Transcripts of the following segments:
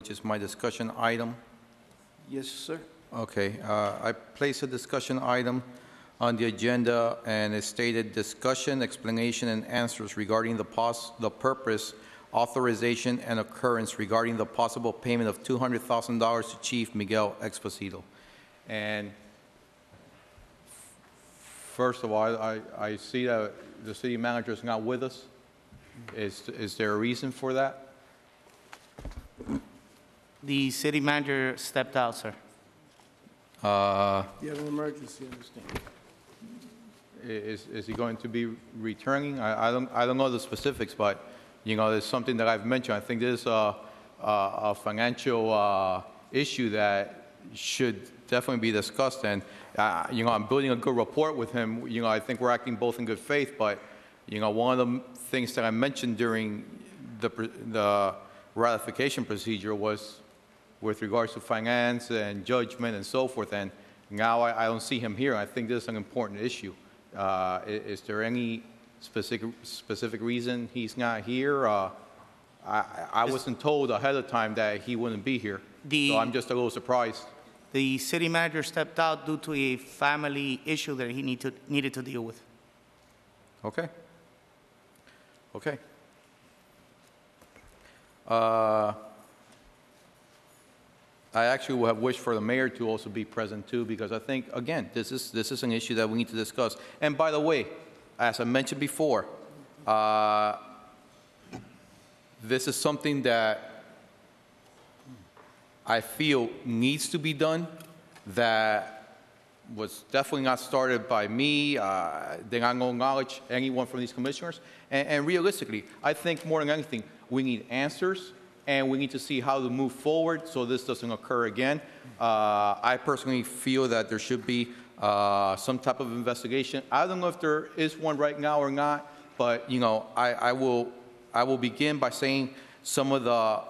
which is my discussion item. Yes, sir. Okay, I placed a discussion item on the agenda, and it stated discussion, explanation, and answers regarding the purpose, authorization, and occurrence regarding the possible payment of $200,000 to Chief Miguel Exposito. And first of all, I see that the city manager is not with us. Is there a reason for that? The city manager stepped out, sir. You have an emergency, I understand. Is he going to be returning? I don't know the specifics, but you know, there's something that I've mentioned. I think there's a financial issue that should definitely be discussed. And you know, I'm building a good rapport with him. You know, I think we're acting both in good faith. But you know, one of the things that I mentioned during the ratification procedure was with regards to finance and judgment and so forth. And now I don't see him here. I think this is an important issue. Is there any specific reason he's not here? I wasn't told ahead of time that he wouldn't be here, so I'm just a little surprised. The city manager stepped out due to a family issue that he needed to deal with. Okay. Okay. I actually would have wished for the mayor to also be present too, because I think, again, this is an issue that we need to discuss. And by the way, as I mentioned before, this is something that I feel needs to be done, that was definitely not started by me. They don't acknowledge anyone from these commissioners. And realistically, I think more than anything, we need answers, and we need to see how to move forward so this doesn't occur again. I personally feel that there should be some type of investigation. I don't know if there is one right now or not, but you know, I will begin by saying some of the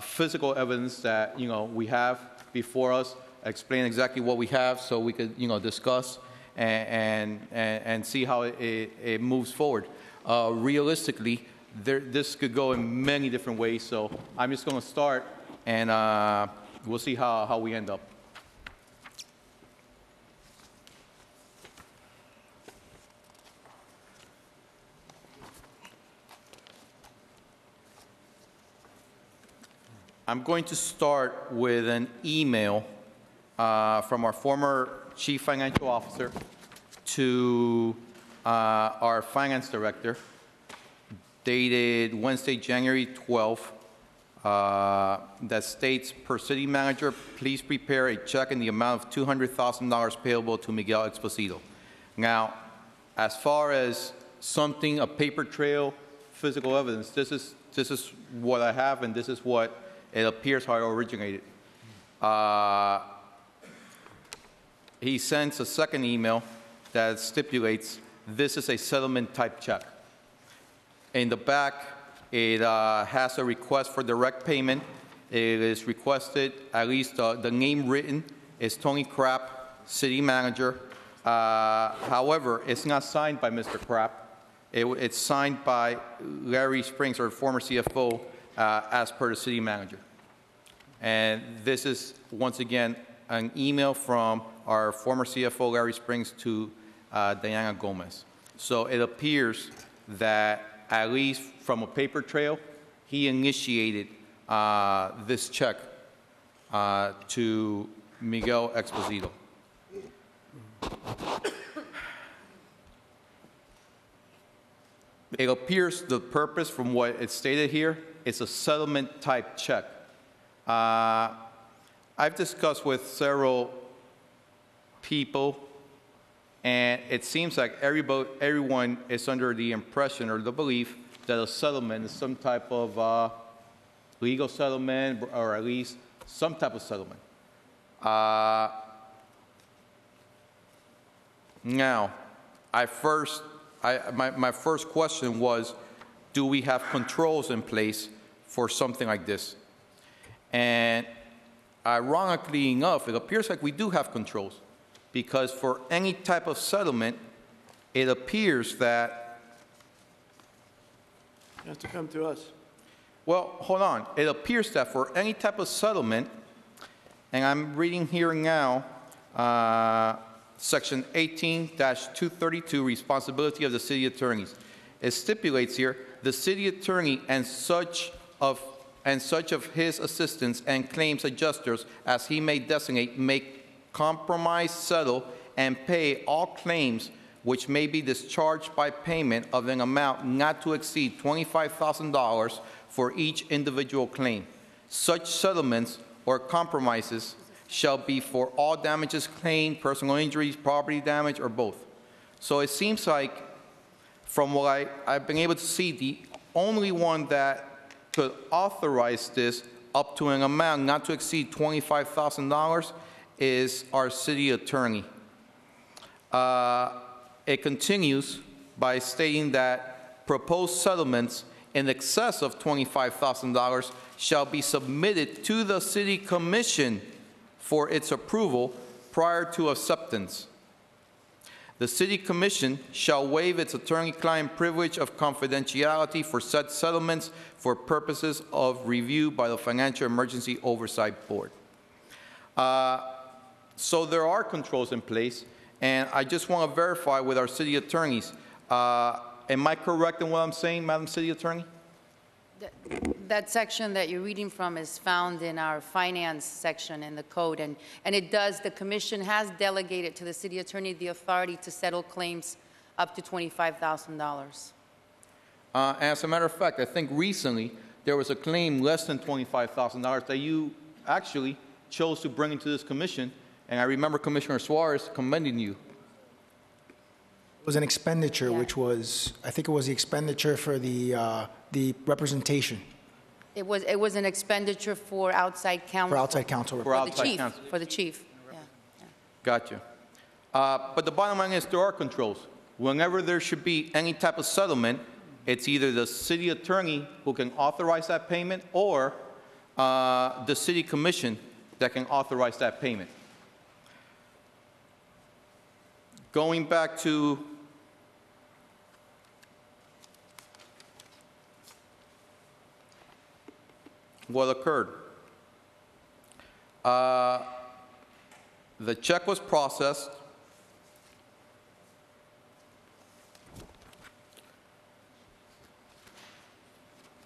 physical evidence that you know we have before us. Explain exactly what we have so we could discuss and see how it moves forward. Realistically, this could go in many different ways. So I'm just going to start, and we'll see how we end up. I'm going to start with an email from our former chief financial officer to our finance director, dated Wednesday, January 12th, that states, per city manager, please prepare a check in the amount of $200,000 payable to Miguel Exposito. Now, as far as something, a paper trail, physical evidence, this is what I have, and this is what it appears how it originated. He sends a second email that stipulates this is a settlement type check. In the back, it has a request for direct payment. It is requested, at least the name written is Tony Krapp, city manager. However, it's not signed by Mr. Krapp. It's signed by Larry Springs, our former CFO, as per the city manager. And this is, once again, an email from our former CFO, Larry Springs, to Diana Gomez. So it appears that, at least from a paper trail, he initiated this check to Miguel Exposito. It appears the purpose, from what it's stated here, is a settlement type check. I've discussed with several people, and it seems like everyone is under the impression or the belief that a settlement is some type of legal settlement, or at least some type of settlement. Now, my first question was, do we have controls in place for something like this? And ironically enough, it appears like we do have controls, because for any type of settlement, it appears that You have to come to us. Well, hold on. It appears that for any type of settlement, and I'm reading here now, Section 18-232, responsibility of the city attorneys. It stipulates here, the city attorney and such of his assistants and claims adjusters as he may designate may compromise, settle, and pay all claims which may be discharged by payment of an amount not to exceed $25,000 for each individual claim. Such settlements or compromises shall be for all damages claimed, personal injuries, property damage, or both. So it seems like, from what I've been able to see, the only one that could authorize this up to an amount not to exceed $25,000 is our city attorney. It continues by stating that proposed settlements in excess of $25,000 shall be submitted to the City Commission for its approval prior to acceptance. The City Commission shall waive its attorney-client privilege of confidentiality for such settlements for purposes of review by the Financial Emergency Oversight Board. So there are controls in place, and I just want to verify with our city attorneys. Am I correct in what I'm saying, Madam City Attorney? That section that you're reading from is found in our finance section in the code, and it does, the commission has delegated to the city attorney the authority to settle claims up to $25,000. As a matter of fact, I think recently there was a claim less than $25,000 that you actually chose to bring into this commission, and I remember Commissioner Suarez commending you. It was an expenditure, Yeah. which was, I think it was the expenditure for the representation, It was an expenditure for outside counsel. for outside counsel. For For the outside chief, counsel. for the chief. Yeah, yeah. Gotcha. But the bottom line is there are controls. Whenever there should be any type of settlement, it's either the city attorney who can authorize that payment or the city commission that can authorize that payment. Going back to what occurred. The check was processed.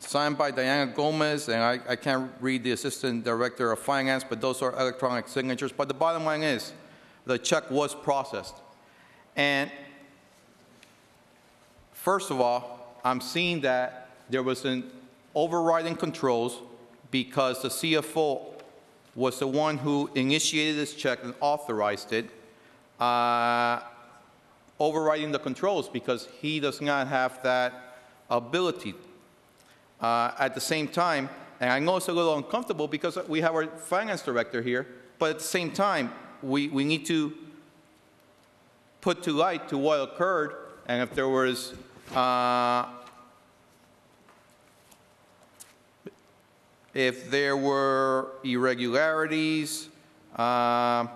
Signed by Diana Gomez, and I can't read the Assistant Director of Finance, but those are electronic signatures. But the bottom line is, the check was processed. And first of all, I'm seeing that there was an overriding controls because the CFO was the one who initiated this check and authorized it, overriding the controls because he does not have that ability. At the same time, and I know it's a little uncomfortable because we have our finance director here, but at the same time, we need to put to light to what occurred, and if there was if there were irregularities, I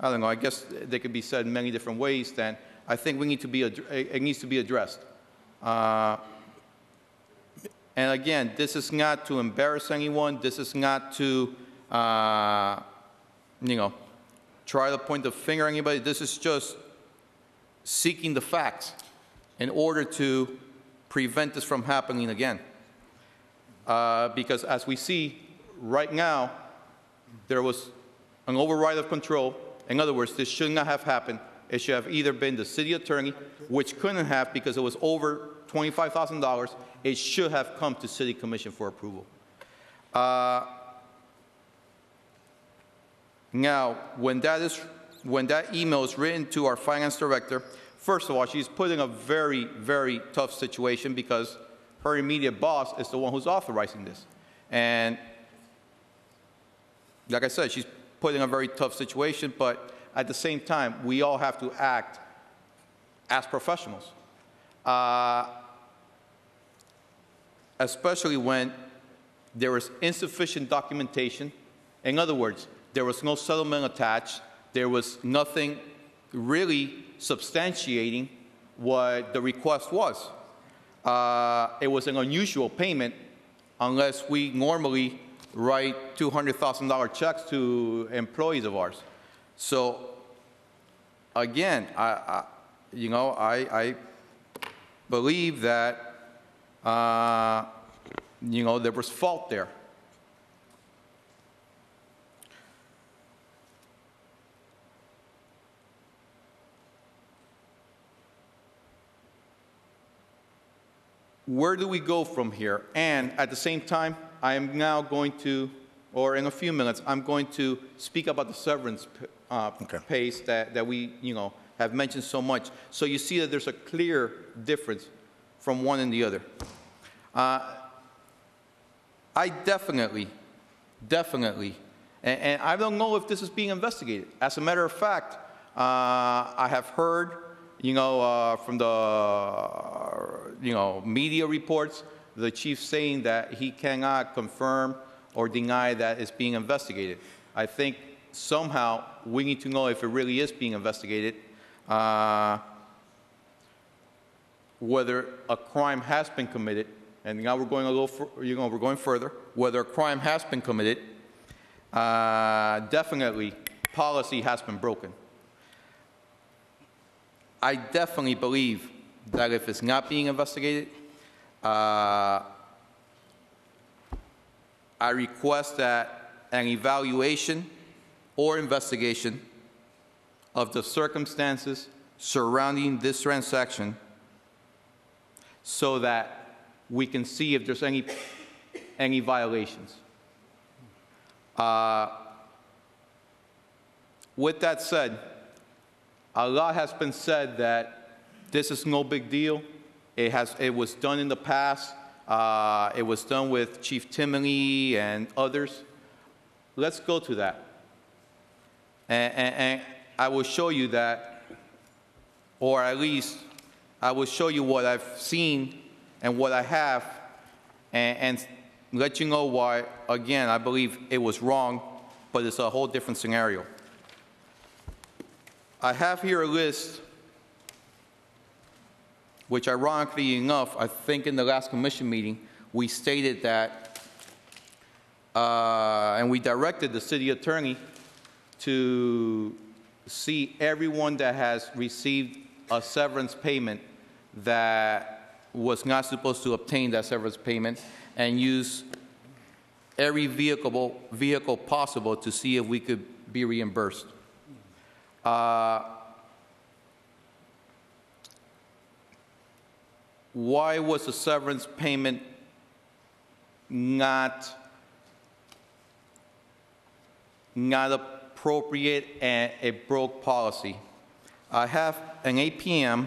don't know, I guess they could be said in many different ways, then I think we need to be, it needs to be addressed. And again, this is not to embarrass anyone. This is not to, you know, try to point the finger at anybody. This is just seeking the facts in order to prevent this from happening again. Because as we see right now, there was an override of control. In other words, this should not have happened. It should have either been the city attorney, which couldn't have because it was over $25,000. It should have come to City Commission for approval. Now, when that email is written to our finance director, first of all, she's put in a very, very tough situation because her immediate boss is the one who's authorizing this. And like I said, she's put in a very tough situation, but at the same time, we all have to act as professionals. Especially when there was insufficient documentation. In other words, there was no settlement attached. There was nothing really substantiating what the request was. It was an unusual payment unless we normally write $200,000 checks to employees of ours. So again, I believe that, there was fault there. Where do we go from here? And at the same time, I am now going to, or in a few minutes, I'm going to speak about the severance pays that we, have mentioned so much. So you see that there's a clear difference from one and the other. I definitely, and I don't know if this is being investigated. As a matter of fact, I have heard, from the, media reports, the chief saying that he cannot confirm or deny that it's being investigated. I think somehow we need to know if it really is being investigated, whether a crime has been committed, and now we're going a little, we're going further, whether a crime has been committed. Definitely, policy has been broken. I definitely believe that if it's not being investigated, I request that an evaluation or investigation of the circumstances surrounding this transaction so that we can see if there's any violations. With that said, a lot has been said that this is no big deal. It was done in the past. It was done with Chief Timony and others. Let's go to that. And I will show you that, or at least I will show you what I've seen and what I have, and let you know why, again, I believe it was wrong, but it's a whole different scenario. I have here a list, which ironically enough, I think in the last commission meeting, we stated that, and we directed the city attorney to see everyone that has received a severance payment that was not supposed to obtain that severance payment and use every vehicle possible to see if we could be reimbursed. Why was the severance payment not appropriate and it broke policy? I have an APM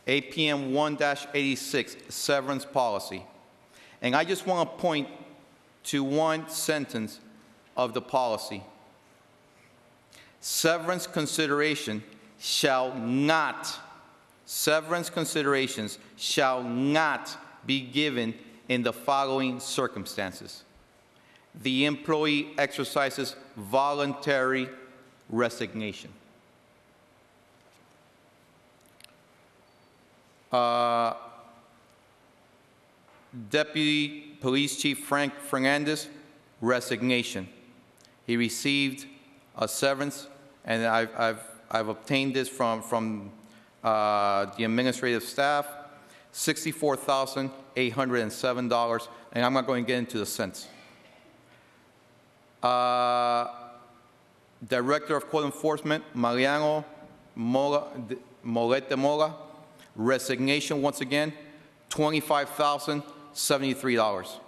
1-86 severance policy. And I just want to point to one sentence of the policy. Severance considerations shall not be given in the following circumstances. The employee exercises voluntary resignation. Deputy Police Chief Frank Fernandez, resignation. He received a severance, and I've obtained this from the administrative staff, $64,807, and I'm not going to get into the cents. Director of Code Enforcement, Mariano Molete Mola, resignation once again, $25,073.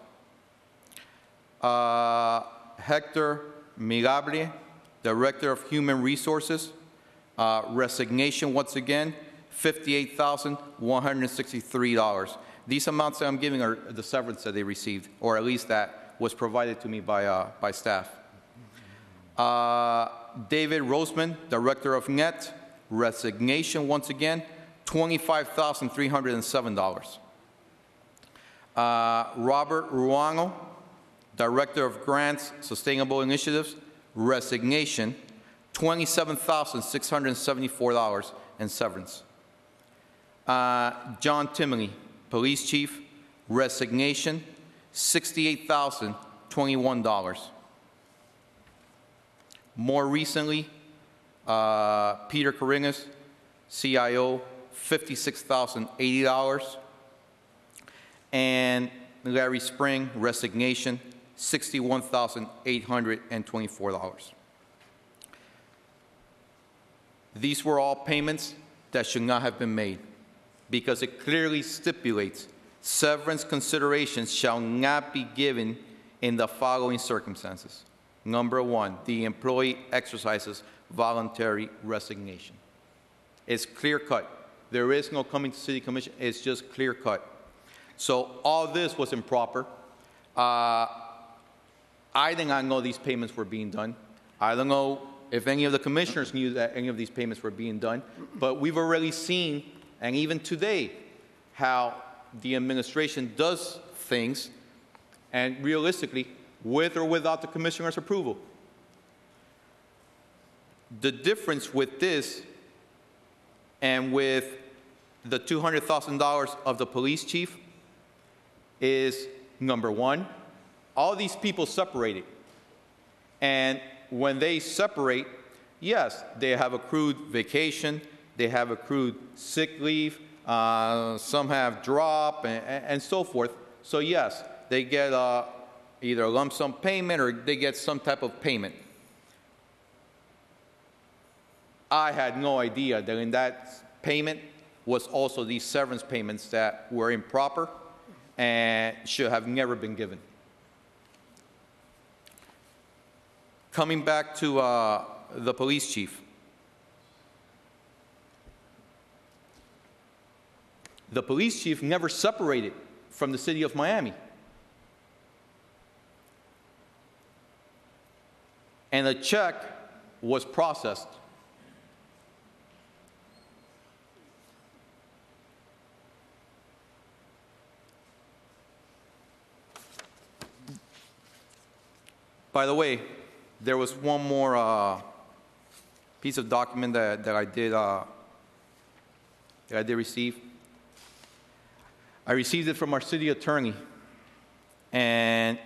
Hector Milable, Director of Human Resources, resignation once again, $58,163. These amounts that I'm giving are the severance that they received, or at least that was provided to me by staff. David Roseman, Director of NET, resignation once again, $25,307. Robert Ruano, Director of Grants, Sustainable Initiatives, resignation, $27,674 in severance. John Timony, Police Chief, Resignation, $68,021. More recently, Peter Caringas, CIO, $56,080. And Larry Spring, resignation, $61,824. These were all payments that should not have been made because it clearly stipulates severance considerations shall not be given in the following circumstances. Number one, the employee exercises voluntary resignation. It's clear cut. There is no coming to City Commission. It's just clear cut. So all this was improper. I did not know these payments were being done. I don't know if any of the commissioners knew that any of these payments were being done, but we've already seen, and even today, how the administration does things, and realistically, with or without the commissioner's approval. The difference with this and with the $200,000 of the police chief is, number one, all these people separated. And when they separate, yes, they have accrued vacation, they have accrued sick leave, some have drop, and so forth. So yes, they get either a lump sum payment or they get some type of payment. I had no idea that in that payment was also these severance payments that were improper and should have never been given. Coming back to the police chief. The police chief never separated from the city of Miami. And a check was processed. By the way, there was one more piece of document that I did receive. I received it from our city attorney, and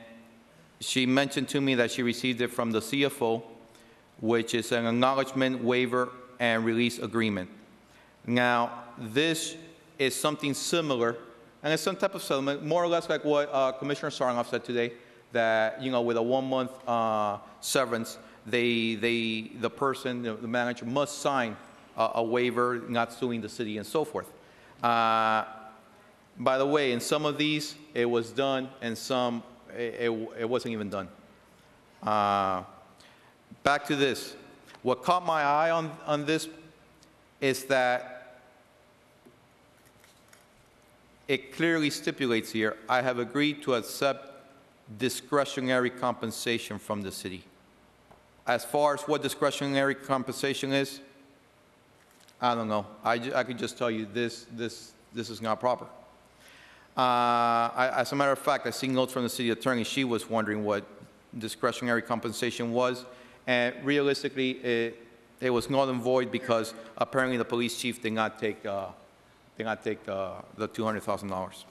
she mentioned to me that she received it from the CFO, which is an acknowledgement, waiver, and release agreement. Now, this is something similar, and it's some type of settlement, more or less like what Commissioner Saranov said today, that, you know, with a 1-month severance, the person, the manager, must sign a waiver, not suing the city, and so forth. By the way, in some of these, it was done, and some, it wasn't even done. Back to this. What caught my eye on this is that it clearly stipulates here, I have agreed to accept discretionary compensation from the city. As far as what discretionary compensation is, I don't know. I could just tell you this is not proper. As a matter of fact, I see notes from the city attorney. She was wondering what discretionary compensation was, and realistically, it was null and void because apparently the police chief did not take the $200,000.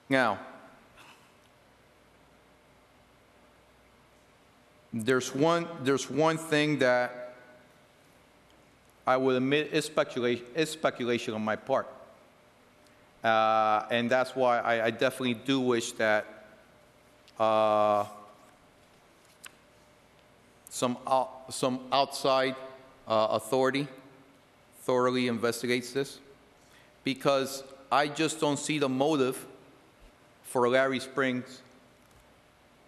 Now, there's one thing that I will admit is speculation on my part, and that's why I definitely do wish that some outside authority thoroughly investigates this, because I just don't see the motive for Larry Springs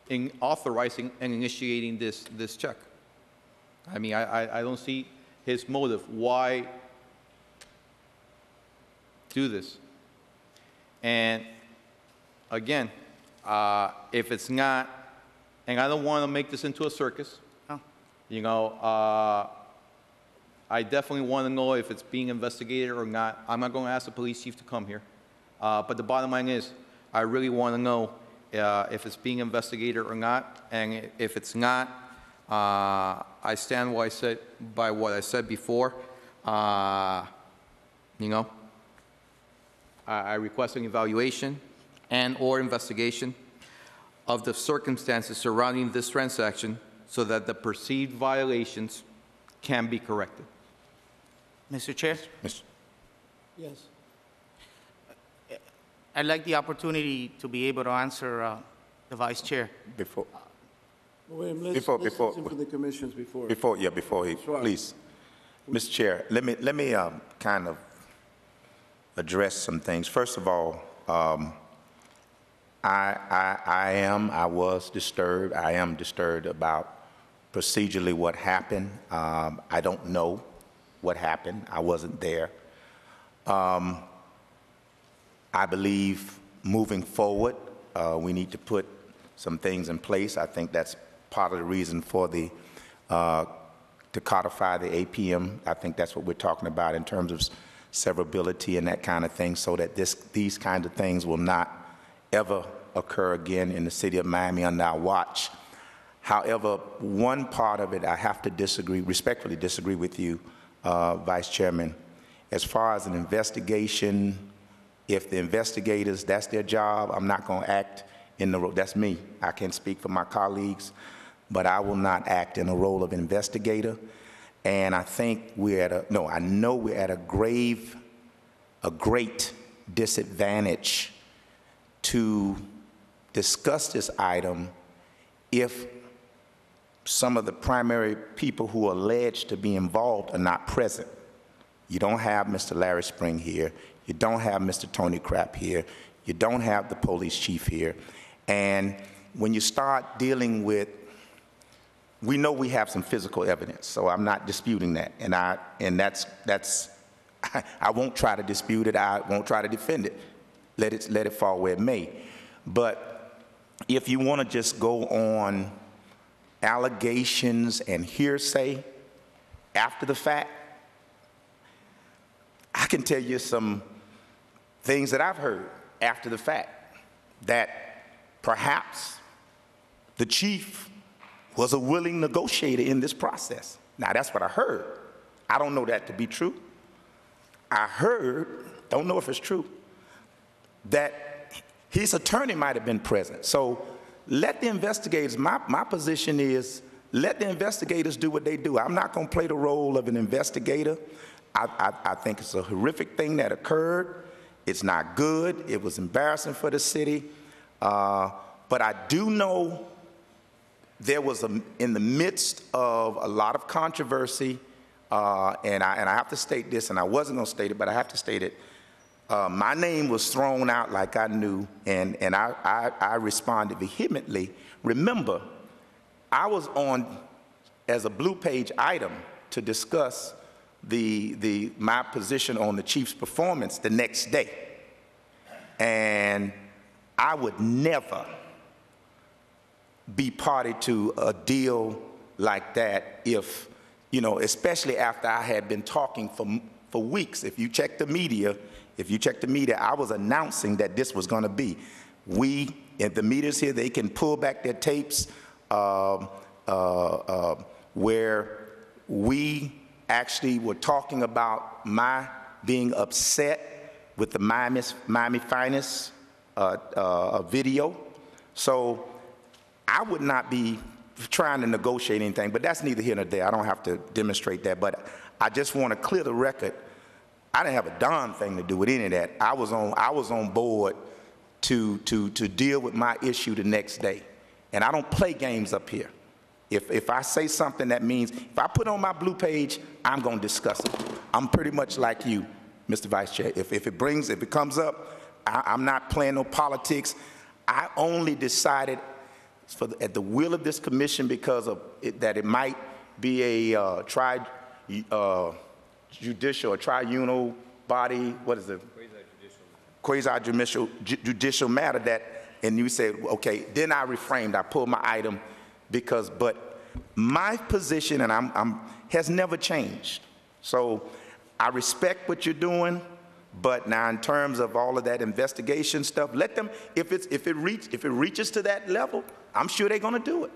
in authorizing and initiating this check. I mean, I don't see his motive. Why do this? And again, if it's not, and I don't want to make this into a circus, you know, I definitely want to know if it's being investigated or not. I'm not going to ask the police chief to come here. But the bottom line is, I really want to know if it's being investigated or not, and if it's not, I I stand by what I said before. You know, I request an evaluation and/or investigation of the circumstances surrounding this transaction so that the perceived violations can be corrected. Mr. Chair, Yes. I'd like the opportunity to be able to answer the Vice Chair. Before, William, let's Before- listen to the commissions before. before he, Sure. please. Mr. Chair, let me kind of address some things. First of all, I was disturbed. I am disturbed about procedurally what happened. I don't know what happened. I wasn't there. I believe moving forward, we need to put some things in place. I think that's part of the reason for the to codify the APM. I think that's what we're talking about in terms of severability and that kind of thing, so that these kinds of things will not ever occur again in the city of Miami under our watch. However, one part of it I have to respectfully disagree with you, Vice Chairman. As far as an investigation, if the investigators, that's their job, I'm not going to act in the role. That's me. I can't speak for my colleagues, but I will not act in the role of investigator. And I think I know we're at a great disadvantage to discuss this item if some of the primary people who are alleged to be involved are not present. You don't have Mr. Larry Spring here. You don't have Mr. Tony Krapp here. You don't have the police chief here. And when you start dealing with, we know we have some physical evidence, so I'm not disputing that. And that's I won't try to dispute it. I won't try to defend it. Let it fall where it may. But if you want to just go on allegations and hearsay after the fact, I can tell you some things that I've heard after the fact, that perhaps the chief was a willing negotiator in this process. Now, that's what I heard. I don't know that to be true. I heard, don't know if it's true, that his attorney might have been present. So let the investigators, my position is, let the investigators do what they do. I'm not going to play the role of an investigator. I think it's a horrific thing that occurred. It's not good. It was embarrassing for the city. But I do know there was, in the midst of a lot of controversy, and I have to state this, and I wasn't going to state it, but I have to state it. My name was thrown out like I knew, and I responded vehemently. Remember, I was on as a blue page item to discuss my position on the chief's performance the next day. And I would never be party to a deal like that if, especially after I had been talking for weeks. If you check the media, I was announcing that this was going to be. If the media's here, they can pull back their tapes where we actually were talking about my being upset with the Miami Finest video. So I would not be trying to negotiate anything, but that's neither here nor there. I don't have to demonstrate that, but I just want to clear the record. I didn't have a darn thing to do with any of that. I was on board to deal with my issue the next day, and I don't play games up here. If I say something, that means if I put on my blue page, I'm going to discuss it. I'm pretty much like you, Mr. Vice Chair. If it comes up, I'm not playing no politics. I only decided at the will of this commission because of that it might be a judicial or tribunal body. What is it? Quasi-judicial matter that, and you said, okay, then I reframed. I pulled my item but my position has never changed. So I respect what you're doing, but now in terms of all of that investigation stuff, let them, if it reaches to that level, I'm sure they're going to do it.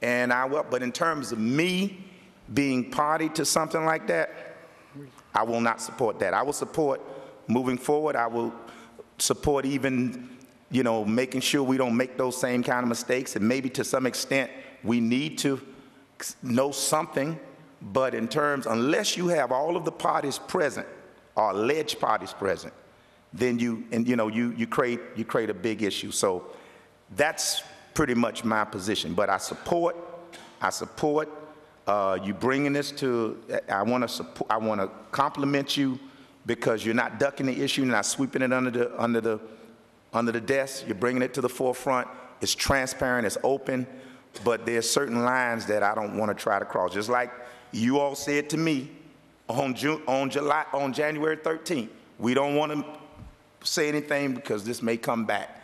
and I will, but in terms of me being party to something like that, I will not support that. I will support moving forward. I will support even, making sure we don't make those same kind of mistakes, and maybe to some extent we need to know something, but in terms, unless you have all of the parties present, or alleged parties present, then you create a big issue. So that's pretty much my position. But I support you bringing this to. I want to compliment you because you're not ducking the issue, you're not sweeping it under the desk. You're bringing it to the forefront. It's transparent. It's open. But there's certain lines that I don't want to try to cross. Just like you all said to me on January 13th, we don't want to say anything because this may come back.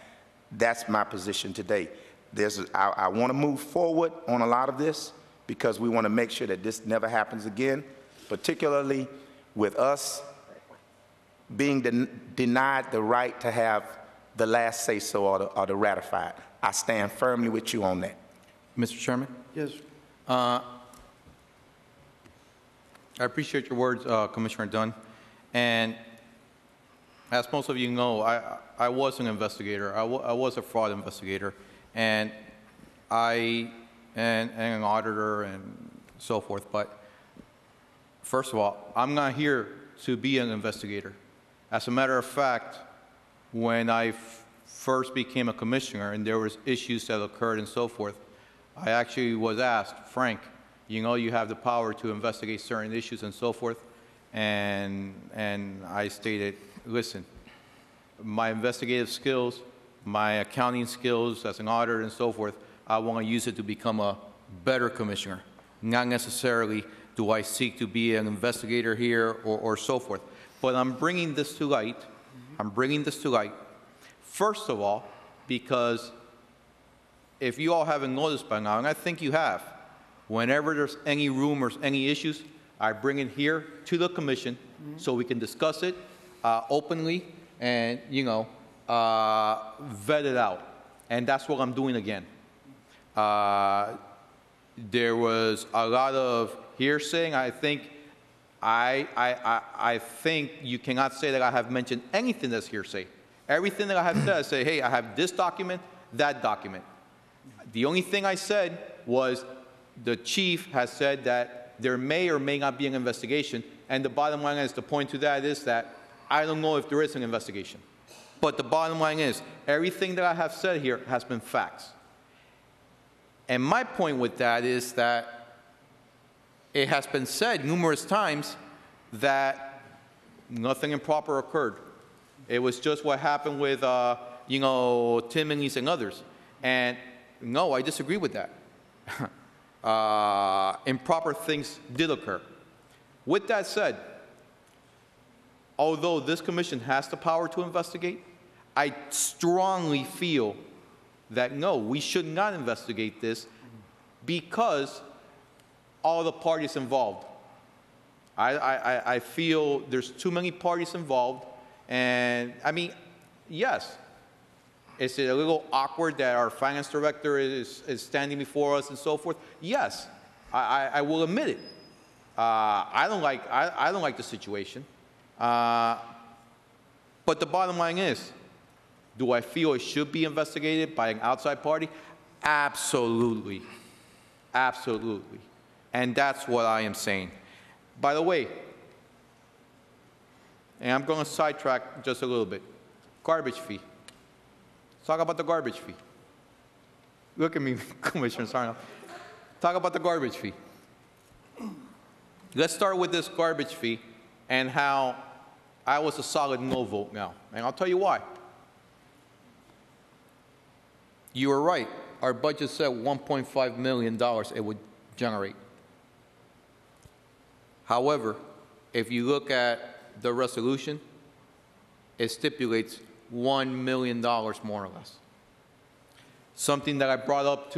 That's my position today. I want to move forward on a lot of this because we want to make sure that this never happens again, particularly with us being denied the right to have the last say-so or to ratify it. I stand firmly with you on that. Mr. Chairman? Yes. I appreciate your words, Commissioner Dunn. And as most of you know, I was an investigator. I was a fraud investigator. And and an auditor and so forth. But first of all, I'm not here to be an investigator. As a matter of fact, when I first became a commissioner and there was issues that occurred and so forth, I actually was asked, Frank, you have the power to investigate certain issues and so forth. And I stated, listen, my investigative skills, my accounting skills as an auditor and so forth, I want to use it to become a better commissioner. Not necessarily do I seek to be an investigator here or so forth. But I'm bringing this to light. I'm bringing this to light, first of all, because if you all haven't noticed by now, and I think you have, whenever there's any rumors, any issues, I bring it here to the commission so we can discuss it openly and, vet it out. And that's what I'm doing again. There was a lot of hearsay. I think you cannot say that I have mentioned anything that's hearsay. Everything that I have said, I say, hey, I have this document, that document. The only thing I said was the chief has said that there may or may not be an investigation, and the bottom line is, the point to that is that I don't know if there is an investigation. But the bottom line is, everything that I have said here has been facts. And my point with that is that it has been said numerous times that nothing improper occurred. It was just what happened with, Timmons and others. And no, I disagree with that. Improper things did occur. With that said, although this commission has the power to investigate, I strongly feel that no, we should not investigate this because all the parties involved. I feel there's too many parties involved, and I mean, yes, is it a little awkward that our finance director is standing before us and so forth? Yes, I will admit it. I don't like the situation. But the bottom line is, do I feel it should be investigated by an outside party? Absolutely. Absolutely. And that's what I am saying. By the way, and I'm going to sidetrack just a little bit, garbage fee. Let's talk about the garbage fee. Look at me, Commissioner Sarno. Talk about the garbage fee. Let's start with this garbage fee and how I was a solid no vote now. And I'll tell you why. You were right. Our budget said $1.5 million it would generate. However, if you look at the resolution, it stipulates $1 million more or less. Something that I brought up,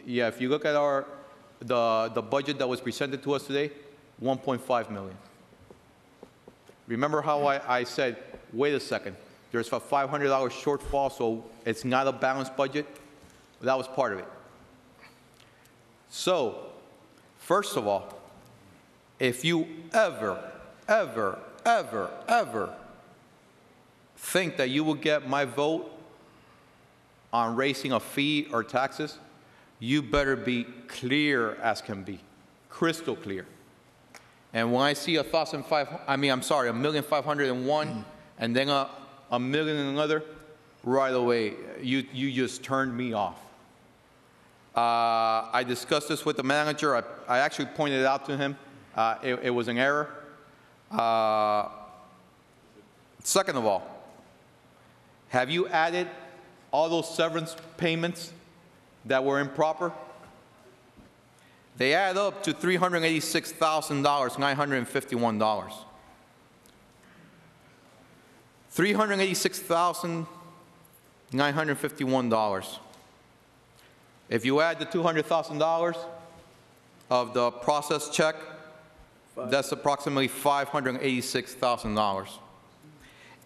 yeah, if you look at the budget that was presented to us today, $1.5 million. Remember how I said, wait a second, there's a $500 shortfall, so it's not a balanced budget? That was part of it. So, first of all, if you ever think that you will get my vote on raising a fee or taxes, you better be clear as can be, crystal clear. And when I see 1,501, and then a million and another, right away, you just turned me off. I discussed this with the manager. I actually pointed it out to him. It was an error. Second of all, have you added all those severance payments that were improper? They add up to $386,951. $386,951. If you add the $200,000 of the process check, that's approximately $586,000.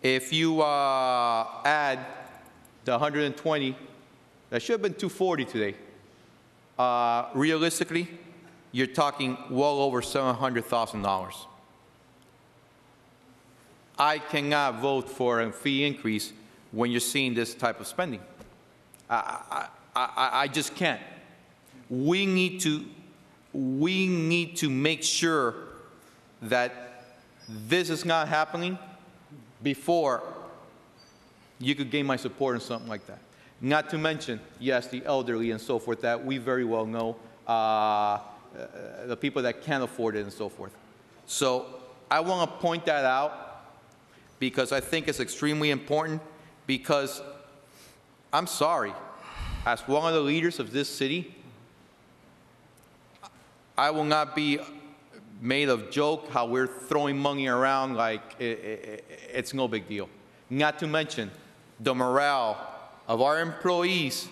If you add the 120, that should have been 240 today. Realistically, you're talking well over $700,000. I cannot vote for a fee increase when you're seeing this type of spending. I just can't. We need to make sure that this is not happening before you could gain my support on something like that. Not to mention, yes, the elderly and so forth that we very well know, the people that can't afford it and so forth. So I want to point that out because I think it's extremely important, because I'm sorry, as one of the leaders of this city, I will not be made of joke how we're throwing money around like it's no big deal. Not to mention the morale of our employees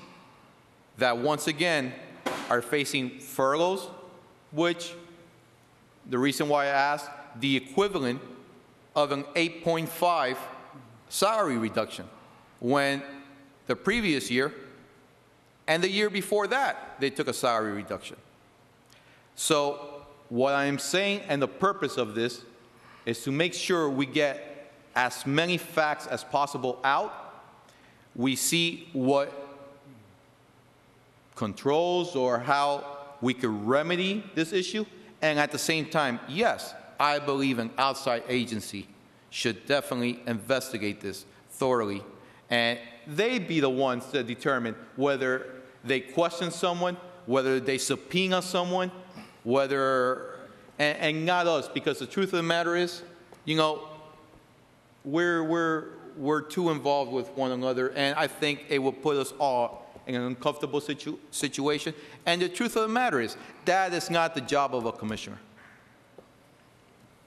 that once again are facing furloughs, which the reason why I asked, the equivalent of an 8.5 salary reduction, when the previous year and the year before that, they took a salary reduction. So what I'm saying, and the purpose of this, is to make sure we get as many facts as possible out. We see what controls or how we could remedy this issue. And at the same time, yes, I believe an outside agency should definitely investigate this thoroughly. And they be the ones that determine whether they question someone, whether they subpoena someone, whether, and not us, because the truth of the matter is, you know, we're too involved with one another, and I think it will put us all in an uncomfortable situation. And the truth of the matter is, that is not the job of a commissioner.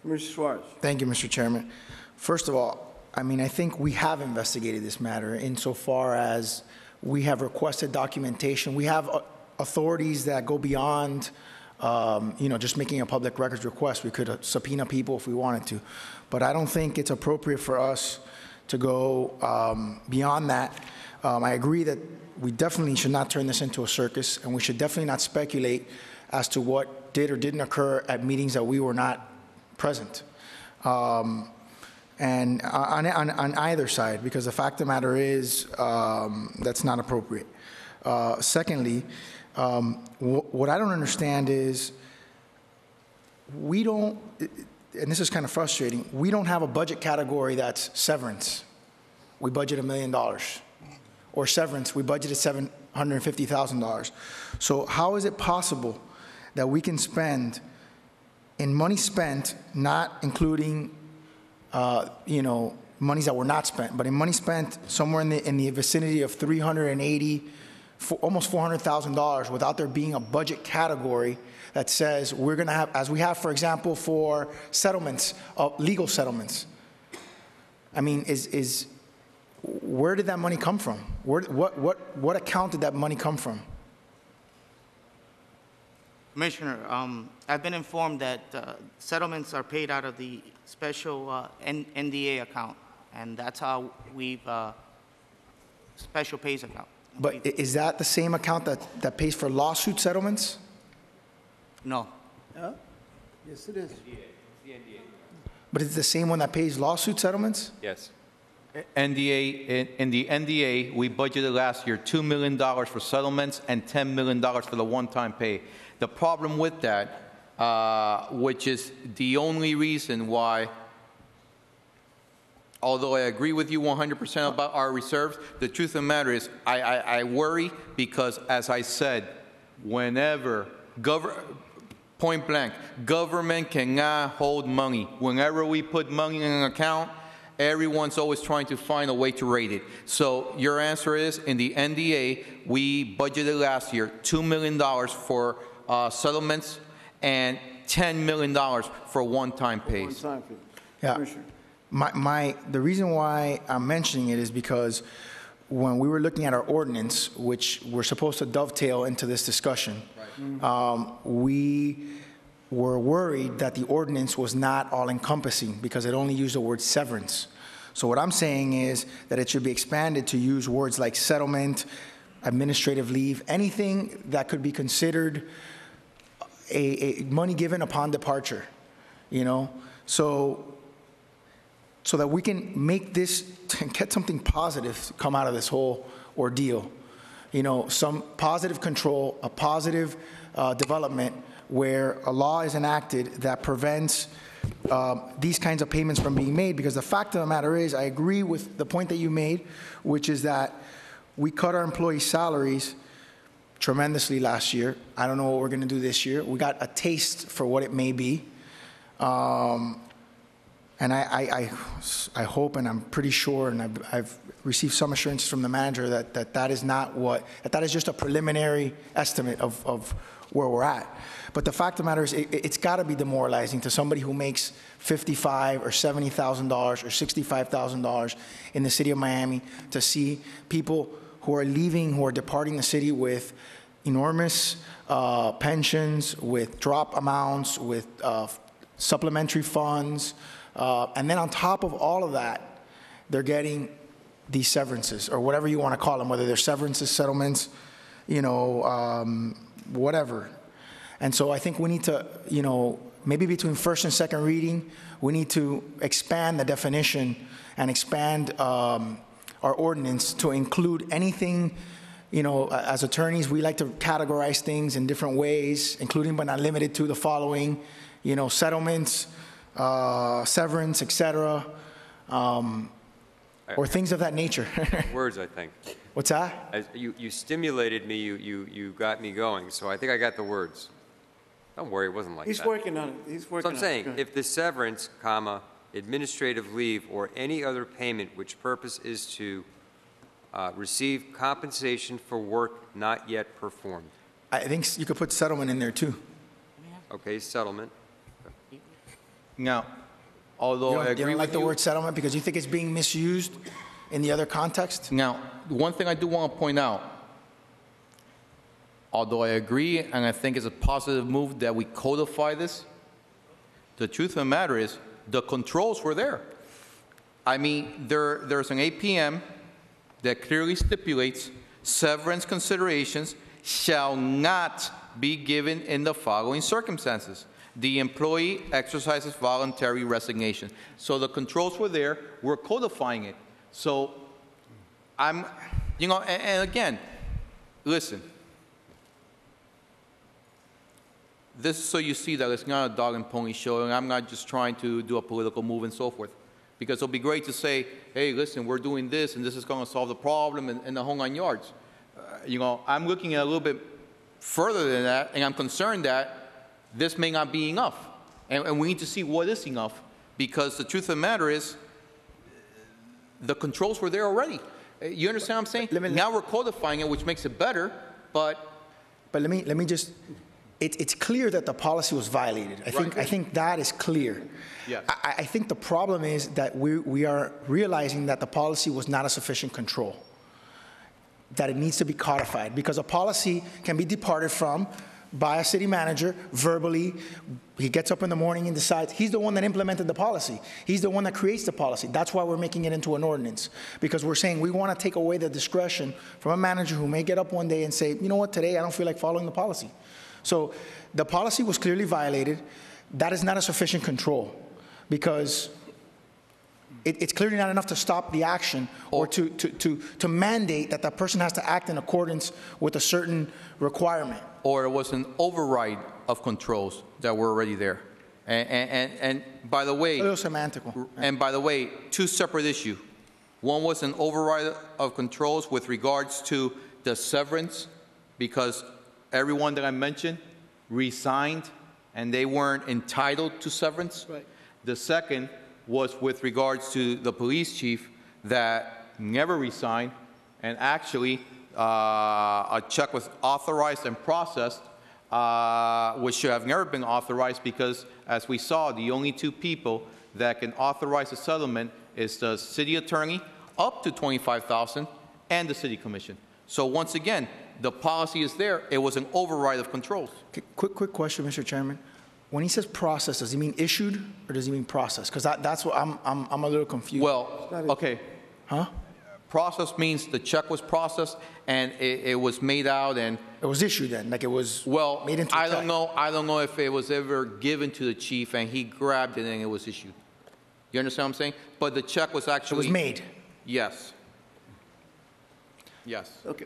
Commissioner Suarez. Thank you, Mr. Chairman. First of all, I mean, I think we have investigated this matter insofar as we have requested documentation. We have authorities that go beyond just making a public records request. We could subpoena people if we wanted to. But I don't think it's appropriate for us to go beyond that. I agree that we definitely should not turn this into a circus, and we should definitely not speculate as to what did or didn't occur at meetings that we were not present. And on either side, because the fact of the matter is that's not appropriate. Secondly, what I don't understand is we don't, and this is kind of frustrating, we don't have a budget category that's severance. We budget $1 million. Or severance, we budgeted $750,000. So how is it possible that we can spend, in money spent, not including monies that were not spent, but in money spent somewhere in the vicinity of $380, almost $400,000, without there being a budget category that says we're going to have, as we have, for example, for settlements, legal settlements. I mean, where did that money come from? What account did that money come from? Commissioner, I've been informed that settlements are paid out of the special NDA account, and that's how we've special pays account. But is that the same account that pays for lawsuit settlements? No. Yes, it is. But it's the same one that pays lawsuit settlements? Yes. NDA, in the NDA, we budgeted last year $2 million for settlements and $10 million for the one-time pay. The problem with that, which is the only reason why, although I agree with you 100% about our reserves, the truth of the matter is I worry because, as I said, whenever, point blank, government cannot hold money. Whenever we put money in an account, everyone's always trying to find a way to rate it. So your answer is, in the NDA, we budgeted last year $2 million for settlements and $10 million for one-time One pays. time fee. Yeah. Commissioner. The reason why I'm mentioning it is because when we were looking at our ordinance, which we're supposed to dovetail into this discussion, we were worried that the ordinance was not all-encompassing because it only used the word severance. So what I'm saying is that it should be expanded to use words like settlement, administrative leave, anything that could be considered a money given upon departure, you know? So that we can make this, get something positive come out of this whole ordeal. You know, some positive control, a positive development where a law is enacted that prevents these kinds of payments from being made. Because the fact of the matter is, I agree with the point that you made, which is that we cut our employees' salaries tremendously last year. I don't know what we're going to do this year. We got a taste for what it may be. And I hope, and I'm pretty sure, and I've received some assurance from the manager that is not what, that is just a preliminary estimate of where we're at. But the fact of the matter is, it's got to be demoralizing to somebody who makes $55,000 or $70,000 or $65,000 in the city of Miami to see people who are leaving, who are departing the city with enormous pensions, with drop amounts, with supplementary funds. And then on top of all of that, they're getting these severances, or whatever you want to call them, whether they're severances, settlements, you know, whatever. And so I think we need to, you know, maybe between first and second reading, we need to expand the definition and expand our ordinance to include anything. You know, as attorneys, we like to categorize things in different ways, including but not limited to the following, you know, settlements, severance, etc., or things of that nature. Words, I think. What's that? You stimulated me, you got me going, so I think I got the words. Don't worry, it wasn't like that. He's working on it. He's working So on I'm it. saying, Go ahead. if the severance, comma, administrative leave, or any other payment which purpose is to receive compensation for work not yet performed. I think you could put settlement in there too. Okay, settlement. Now, although I You agree don't like with the you, word settlement because you think it's being misused in the other context? now, one thing I do want to point out, although I agree and I think it's a positive move that we codify this, the truth of the matter is the controls were there. I mean, there's an APM that clearly stipulates severance considerations shall not be given in the following circumstances. The employee exercises voluntary resignation. So the controls were there, we're codifying it. So I'm, you know, and again, listen, this is so you see that it's not a dog and pony show, and I'm not just trying to do a political move and so forth. Because it'll be great to say, hey, listen, we're doing this, and this is going to solve the problem in the whole 9 yards. You know, I'm looking at a little bit further than that, and I'm concerned that this may not be enough. And we need to see what is enough, because the truth of the matter is, the controls were there already. You understand what I'm saying? Now we're codifying it, which makes it better, but But let me just, it's clear that the policy was violated. I think that is clear. Yes. I think the problem is that we are realizing that the policy was not a sufficient control, that it needs to be codified, because a policy can be departed from by a city manager verbally. He gets up in the morning and decides. He's the one that implemented the policy. He's the one that creates the policy. That's why we're making it into an ordinance, because we're saying we want to take away the discretion from a manager who may get up one day and say, you know what, today I don't feel like following the policy. So the policy was clearly violated. That is not a sufficient control, because it's clearly not enough to stop the action or to mandate that that person has to act in accordance with a certain requirement. Or it was an override of controls that were already there. And by the way, A little semantical. and by the way, two separate issues. One was an override of controls with regards to the severance, because everyone that I mentioned resigned and they weren't entitled to severance. Right. The second was with regards to the police chief that never resigned, and actually a check was authorized and processed, which should have never been authorized, because as we saw, the only two people that can authorize a settlement is the city attorney up to $25,000 and the city commission. So once again, the policy is there. It was an override of controls. Okay, quick question, Mr. Chairman. When he says process, does he mean issued or does he mean process? Because that's what I'm a little confused. Well, okay. Huh? Process means the check was processed and it was made out, and It was issued then, like it was well, made into I a don't check. know. I don't know if it was ever given to the chief and he grabbed it and it was issued. You understand what I'm saying? But the check was It actually was made. Yes. Yes. Okay.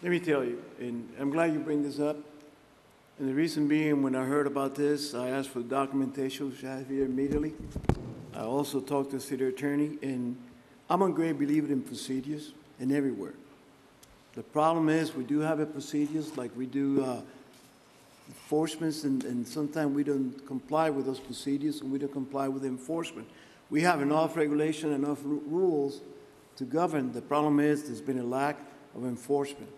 Let me tell you, and I'm glad you bring this up. And the reason being, when I heard about this, I asked for the documentation, which I have here immediately. I also talked to the city attorney, and I'm a great believer in procedures and everywhere. The problem is, we do have a procedures, like we do enforcements, and sometimes we don't comply with those procedures, and we don't comply with enforcement. We have enough regulation, enough rules to govern. The problem is, there's been a lack of enforcement.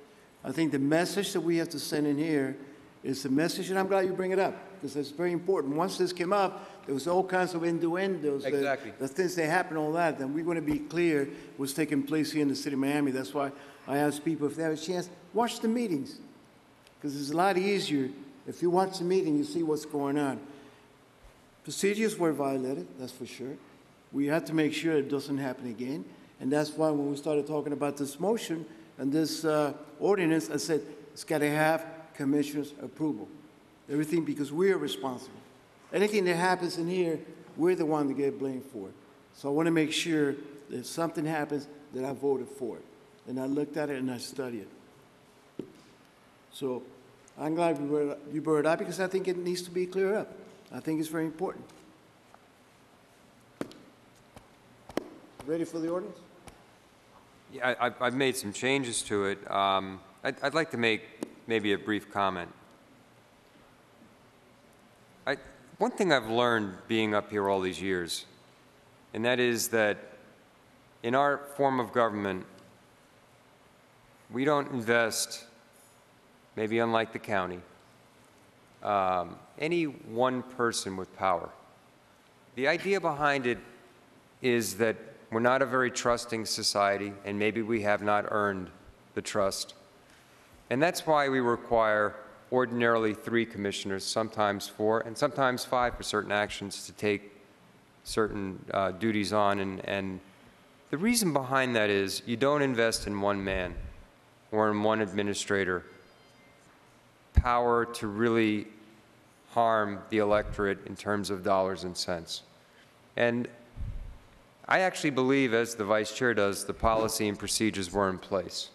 I think the message that we have to send in here is the message, and I'm glad you bring it up, because it's very important. Once this came up, there was all kinds of innuendos. Exactly. The things that happen, all that, and we're going to be clear what's taking place here in the city of Miami. That's why I ask people, if they have a chance, watch the meetings, because it's a lot easier. If you watch the meeting, you see what's going on. Procedures were violated, that's for sure. We have to make sure it doesn't happen again, and that's why when we started talking about this motion and this ordinance, I said, it's got to have commissioner's approval. Everything, because we are responsible. Anything that happens in here, we're the one to get blamed for it. So I want to make sure that if something happens, that I voted for it. And I looked at it and I studied it. So I'm glad you brought it up, because I think it needs to be cleared up. I think it's very important. Ready for the ordinance? Yeah, I've made some changes to it. I'd like to make maybe a brief comment. One thing I've learned being up here all these years, and that is that in our form of government, we don't invest, maybe unlike the county, any one person with power. The idea behind it is that we're not a very trusting society, and maybe we have not earned the trust. And that's why we require ordinarily 3 commissioners, sometimes 4, and sometimes 5 for certain actions to take certain duties on. And the reason behind that is you don't invest in one man or in one administrator power to really harm the electorate in terms of dollars and cents. And I actually believe, as the vice chair does, the policy and procedures were in place.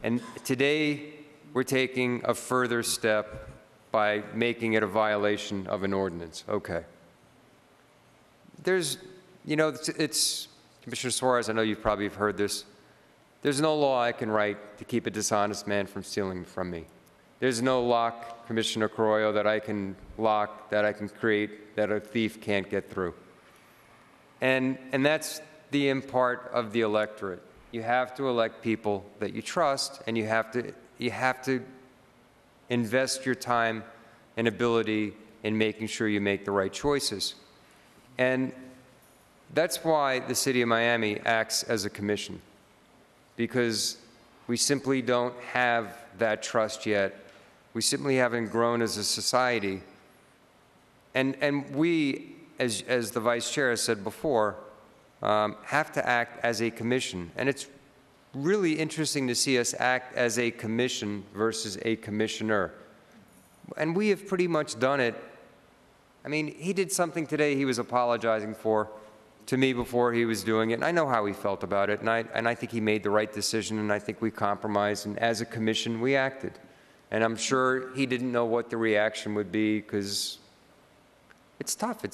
And today, we're taking a further step by making it a violation of an ordinance. Okay. There's, you know, it's Commissioner Suarez, I know you probably have heard this. There's no law I can write to keep a dishonest man from stealing from me. There's no lock, Commissioner Carollo, that I can lock, that I can create, that a thief can't get through. And that's the part of the electorate. You have to elect people that you trust, and you have to invest your time and ability in making sure you make the right choices. And that's why the City of Miami acts as a commission, because We simply don't have that trust yet. We simply haven't grown as a society. And we, as the vice chair has said before, have to act as a commission. And it's really interesting to see us act as a commission versus a commissioner. And we have pretty much done it. I mean, he did something today he was apologizing for to me before he was doing it, and I know how he felt about it, and I think he made the right decision, and I think we compromised, and as a commission, we acted. And I'm sure he didn't know what the reaction would be, because it's tough.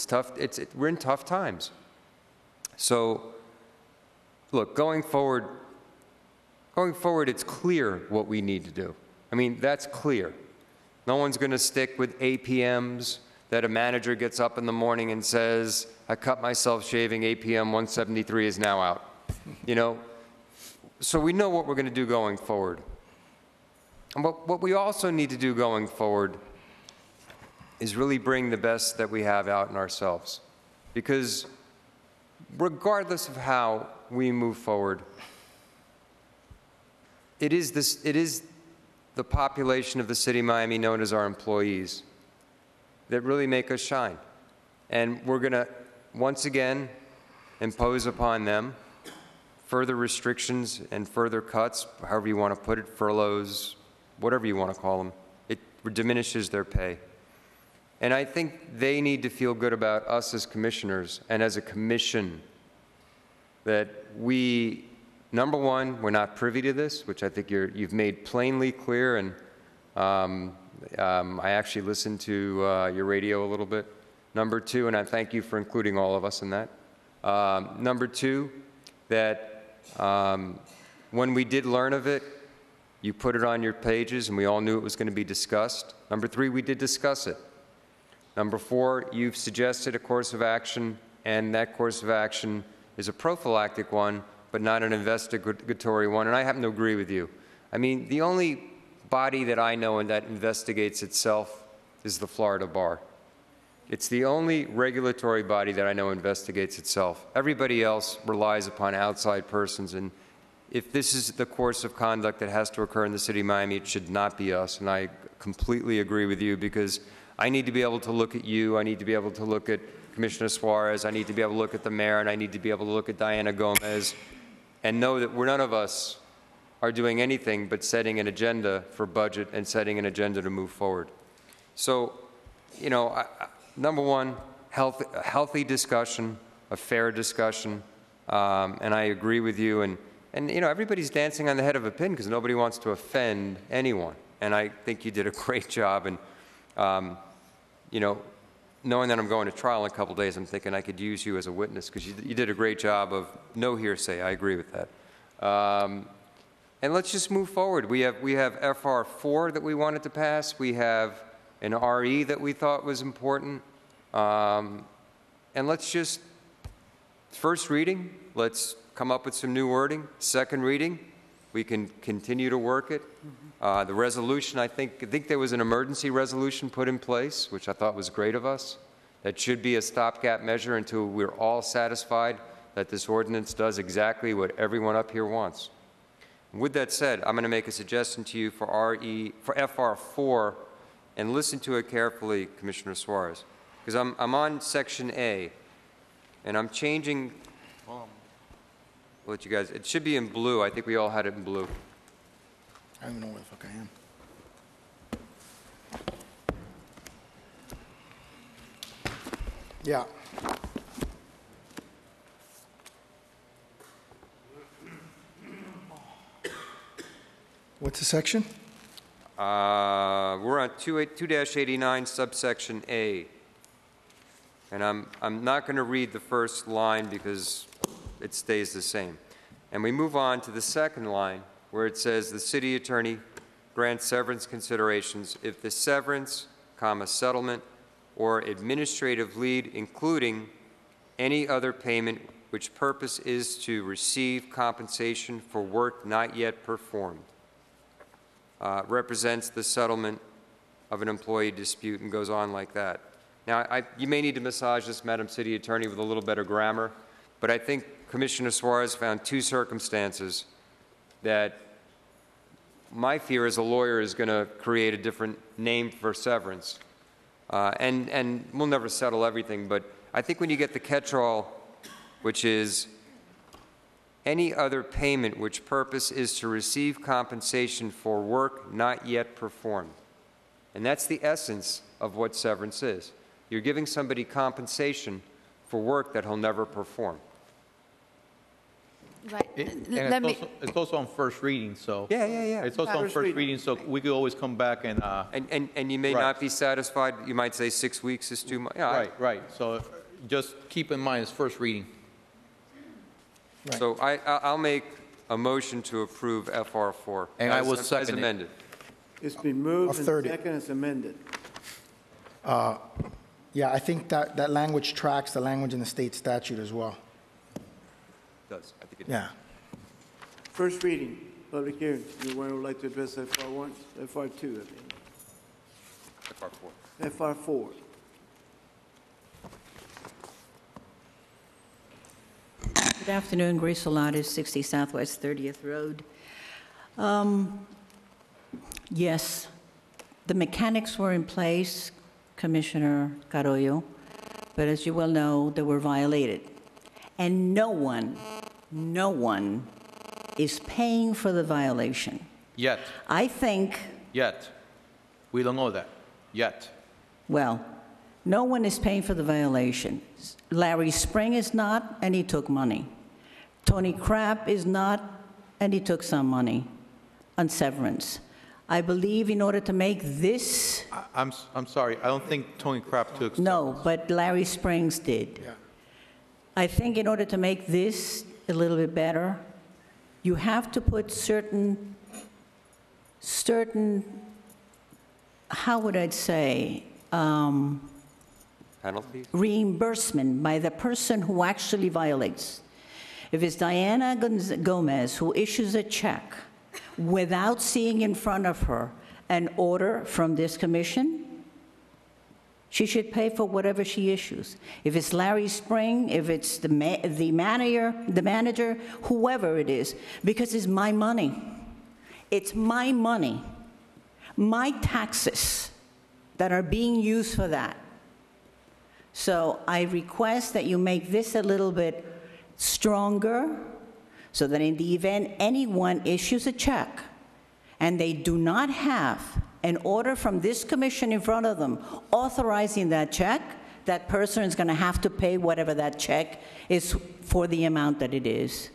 We're in tough times. So, look, going forward, it's clear what we need to do. I mean, that's clear. No one's going to stick with APMs that a manager gets up in the morning and says, I cut myself shaving, APM 173 is now out. You know? So we know what we're going to do going forward. And what we also need to do going forward is really bring the best that we have out in ourselves. Because regardless of how we move forward, it is the population of the city of Miami known as our employees that really make us shine. And we're going to, once again, impose upon them further restrictions and further cuts, however you want to put it, furloughs, whatever you want to call them. It diminishes their pay. And I think they need to feel good about us as commissioners and as a commission that we, number one, we're not privy to this, which I think you've made plainly clear, and I actually listened to your radio a little bit. Number two, and I thank you for including all of us in that. Number two, that when we did learn of it, you put it on your pages and we all knew it was going to be discussed. Number three, we did discuss it. Number four, you've suggested a course of action, and that course of action is a prophylactic one, but not an investigatory one, and I happen to agree with you. I mean, the only body that I know and that investigates itself is the Florida Bar. It's the only regulatory body that I know investigates itself. Everybody else relies upon outside persons, and if this is the course of conduct that has to occur in the city of Miami, it should not be us, and I completely agree with you, because I need to be able to look at you, I need to be able to look at Commissioner Suarez, I need to be able to look at the mayor, and I need to be able to look at Diana Gomez, and know that none of us are doing anything but setting an agenda for budget and setting an agenda to move forward. So, you know, number one, a healthy discussion, a fair discussion, and I agree with you. And you know, everybody's dancing on the head of a pin because nobody wants to offend anyone. And I think you did a great job. And, you know, knowing that I'm going to trial in a couple days, I'm thinking I could use you as a witness because you did a great job of no hearsay. I agree with that. And let's just move forward. We have FR4 that we wanted to pass. We have an RE that we thought was important. And let's just, first reading, let's come up with some new wording. Second reading, we can continue to work it. The resolution, I think there was an emergency resolution put in place, which I thought was great of us. That should be a stopgap measure until we're all satisfied that this ordinance does exactly what everyone up here wants. With that said, I'm going to make a suggestion to you for FR4, and listen to it carefully, Commissioner Suarez, because I'm on Section A, and I'm changing. I'll let you guys. It should be in blue. I think we all had it in blue. I don't even know where the fuck I am. Yeah. What's the section? We're on 2-89 subsection A. And I'm not going to read the first line because it stays the same. And we move on to the second line where it says the city attorney grants severance considerations if the severance, settlement, or administrative leave, including any other payment which purpose is to receive compensation for work not yet performed, represents the settlement of an employee dispute, and goes on like that. Now, you may need to massage this, Madam City Attorney, with a little better grammar, but I think Commissioner Suarez found two circumstances that my fear is a lawyer is going to create a different name for severance. And we'll never settle everything, but I think when you get the catch-all, which is any other payment which purpose is to receive compensation for work not yet performed. And that's the essence of what severance is. You're giving somebody compensation for work that he'll never perform. Right. And it's also on first reading, so. Yeah. It's also on first reading, so we could always come back and. And you may Right. not be satisfied. You might say 6 weeks is too much. Yeah, Right. So just keep in mind it's first reading. So I'll make a motion to approve FR4. And I will as second it. amended. It's been moved Of and 30. second, it's amended. Yeah, I think that language tracks the language in the state statute as well. It does. I think it Yeah. First reading, public hearing. Anyone would like to address FR1, FR2, I mean, FR4. FR4. Good afternoon, Grace Olatis, 60 Southwest 30th Road. Yes, the mechanics were in place, Commissioner Carollo, but as you well know, they were violated. And no one is paying for the violation. Yet. I think, We don't know that. Yet. well, no one is paying for the violation. Larry Spring is not, and he took money. Tony Crapp is not, and he took some money on severance. I believe in order to make this, I'm sorry, I don't think Tony Crapp took. no, but Larry Springs did. Yeah. I think in order to make this a little bit better, you have to put certain, how would I say, Penalties? reimbursement by the person who actually violates. If it's Diana Gomez who issues a check without seeing in front of her an order from this commission, she should pay for whatever she issues. If it's Larry Spring, if it's the manager, whoever it is, because it's my money. It's my money, my taxes that are being used for that. So I request that you make this a little bit stronger so that in the event anyone issues a check and they do not have an order from this commission in front of them authorizing that check, that person is going to have to pay whatever that check is for the amount that it is.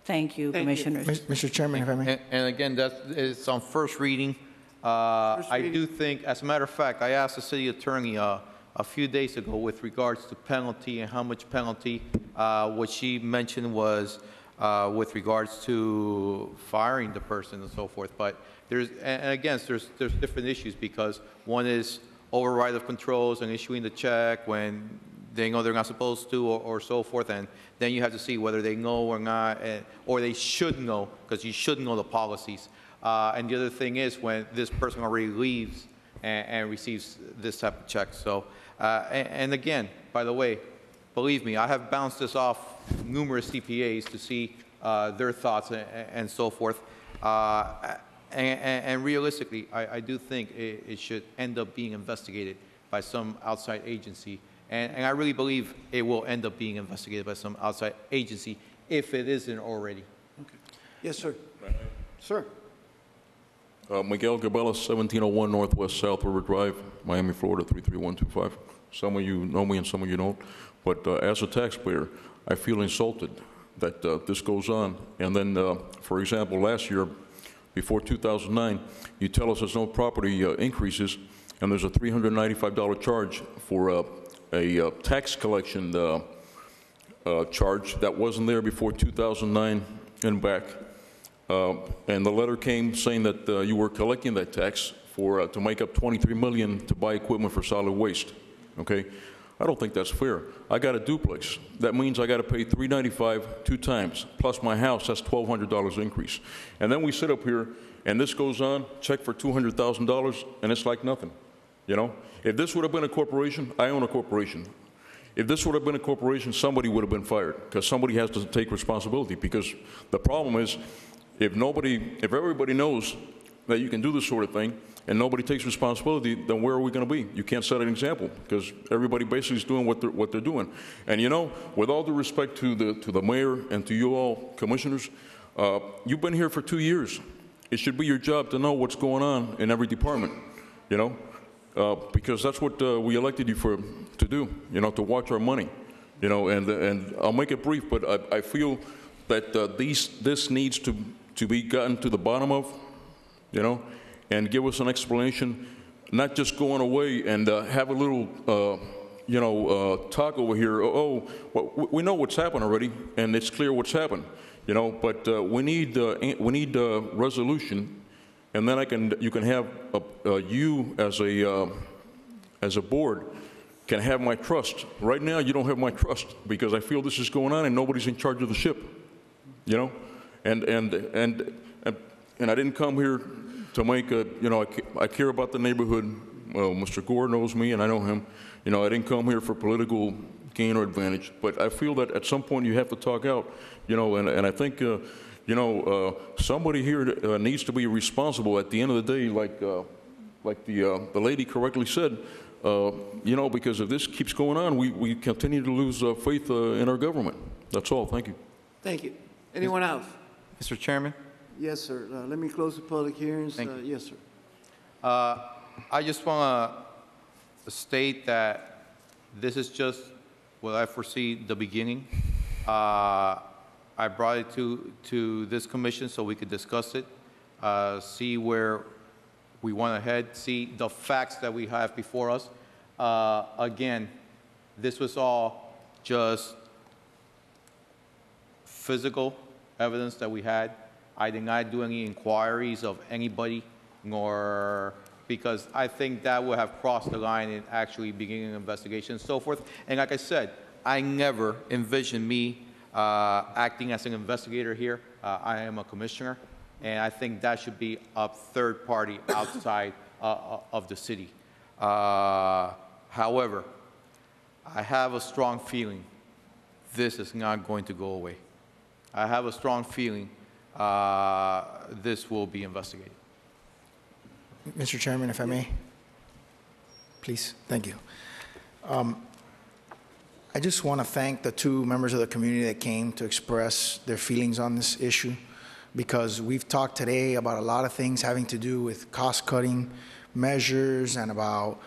Thank you, Thank you. Commissioners. Mr. Chairman, if I may. And again, it's on first reading. I do think, as a matter of fact, I asked the city attorney a few days ago with regards to penalty and how much penalty. What she mentioned was with regards to firing the person and so forth. But there's different issues because one is override of controls and issuing the check when they know they're not supposed to or so forth. And then you have to see whether they know or not, or they should know, because you should know the policies. And the other thing is when this person already leaves and receives this type of check. So, and again, by the way, believe me, I have bounced this off numerous CPAs to see their thoughts and so forth. And realistically, I do think it should end up being investigated by some outside agency. And I really believe it will end up being investigated by some outside agency if it isn't already. Yes, sir. Sir. Miguel Gabela, 1701 Northwest South River Drive, Miami, Florida, 33125. Some of you know me and some of you don't. But as a taxpayer, I feel insulted that this goes on. And then, for example, last year, before 2009, you tell us there's no property increases, and there's a $395 charge for a tax collection charge that wasn't there before 2009 and back. And the letter came saying that you were collecting that tax for to make up $23 million to buy equipment for solid waste. Okay, I don't think that's fair. I got a duplex. That means I got to pay $395 2 times plus my house. That's $1,200 increase. And then we sit up here and this goes on. Check for $200,000 and it's like nothing. You know, if this would have been a corporation, I own a corporation. If this would have been a corporation, somebody would have been fired because somebody has to take responsibility. Because the problem is, If everybody knows that you can do this sort of thing and nobody takes responsibility, then where are we going to be? You can't set an example because everybody basically is doing what they're doing. And you know, with all due respect to the mayor and to you all commissioners, you've been here for 2 years. It should be your job to know what's going on in every department, you know, because that's what we elected you to do, you know, to watch our money, you know. And I'll make it brief, but I feel that this needs to be gotten to the bottom of, you know, and give us an explanation, not just going away and have a little, you know, talk over here. Oh, well, we know what's happened already, and it's clear what's happened, you know. But we need resolution, and then you can have you as a board can have my trust. Right now, you don't have my trust because I feel this is going on and nobody's in charge of the ship, you know. And I didn't come here to make a, you know, I care about the neighborhood. Well, Mr. Gore knows me and I know him. You know, I didn't come here for political gain or advantage, but I feel that at some point you have to talk out, you know, and I think, you know, somebody here needs to be responsible at the end of the day, like the lady correctly said, you know, because if this keeps going on, we continue to lose faith in our government. That's all. Thank you. Thank you. Anyone else? Mr. Chairman? Yes, sir. Let me close the public hearings. Thank you. Yes, sir. I just want to state that this is just what I foresee the beginning. I brought it to this commission so we could discuss it, see where we want to head, see the facts that we have before us. Again, this was all just physical evidence that we had. I did not do any inquiries of anybody, nor because I think that would have crossed the line in actually beginning an investigation and so forth. And like I said, I never envisioned me acting as an investigator here. I am a commissioner, and I think that should be a third party outside of the city. However, I have a strong feeling this is not going to go away. I have a strong feeling this will be investigated. Mr. Chairman, if I may, please. Thank you. I just want to thank the two members of the community that came to express their feelings on this issue, because we've talked today about a lot of things having to do with cost-cutting measures and about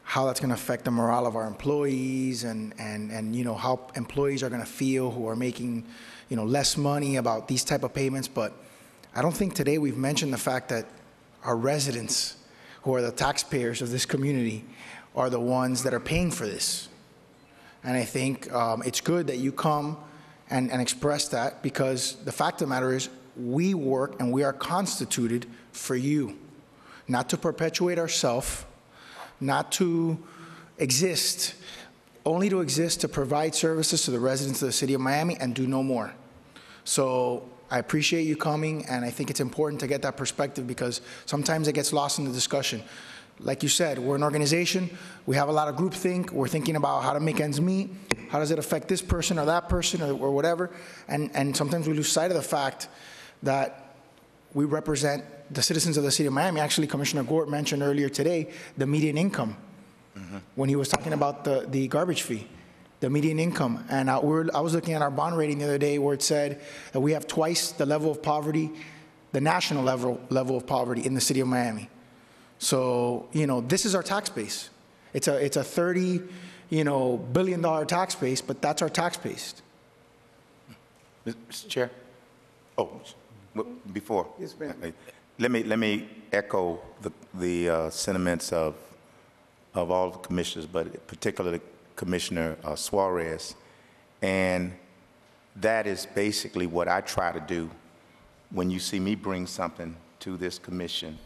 how that's going to affect the morale of our employees and you know, how employees are going to feel who are making, you know, less money about these type of payments. But I don't think today we've mentioned the fact that our residents, who are the taxpayers of this community, are the ones that are paying for this. And I think it's good that you come and express that, because the fact of the matter is we work and we are constituted for you, not to perpetuate ourselves, not to exist, only to exist to provide services to the residents of the city of Miami and do no more. So I appreciate you coming, and I think it's important to get that perspective because sometimes it gets lost in the discussion. Like you said, we're an organization. We have a lot of groupthink. We're thinking about how to make ends meet. How does it affect this person or that person or whatever? And sometimes we lose sight of the fact that we represent the citizens of the city of Miami. Actually, Commissioner Gort mentioned earlier today the median income when he was talking about the garbage fee. The median income. And I was looking at our bond rating the other day where it said that we have twice the level of poverty, the national level of poverty in the city of Miami. So, you know, this is our tax base. It's a $30, you know, billion tax base, but that's our tax base. Mr. Chair? Oh, before. Yes, ma'am. Let me echo the sentiments of all the commissioners, but particularly Commissioner Suarez, and that is basically what I try to do when you see me bring something to this commission.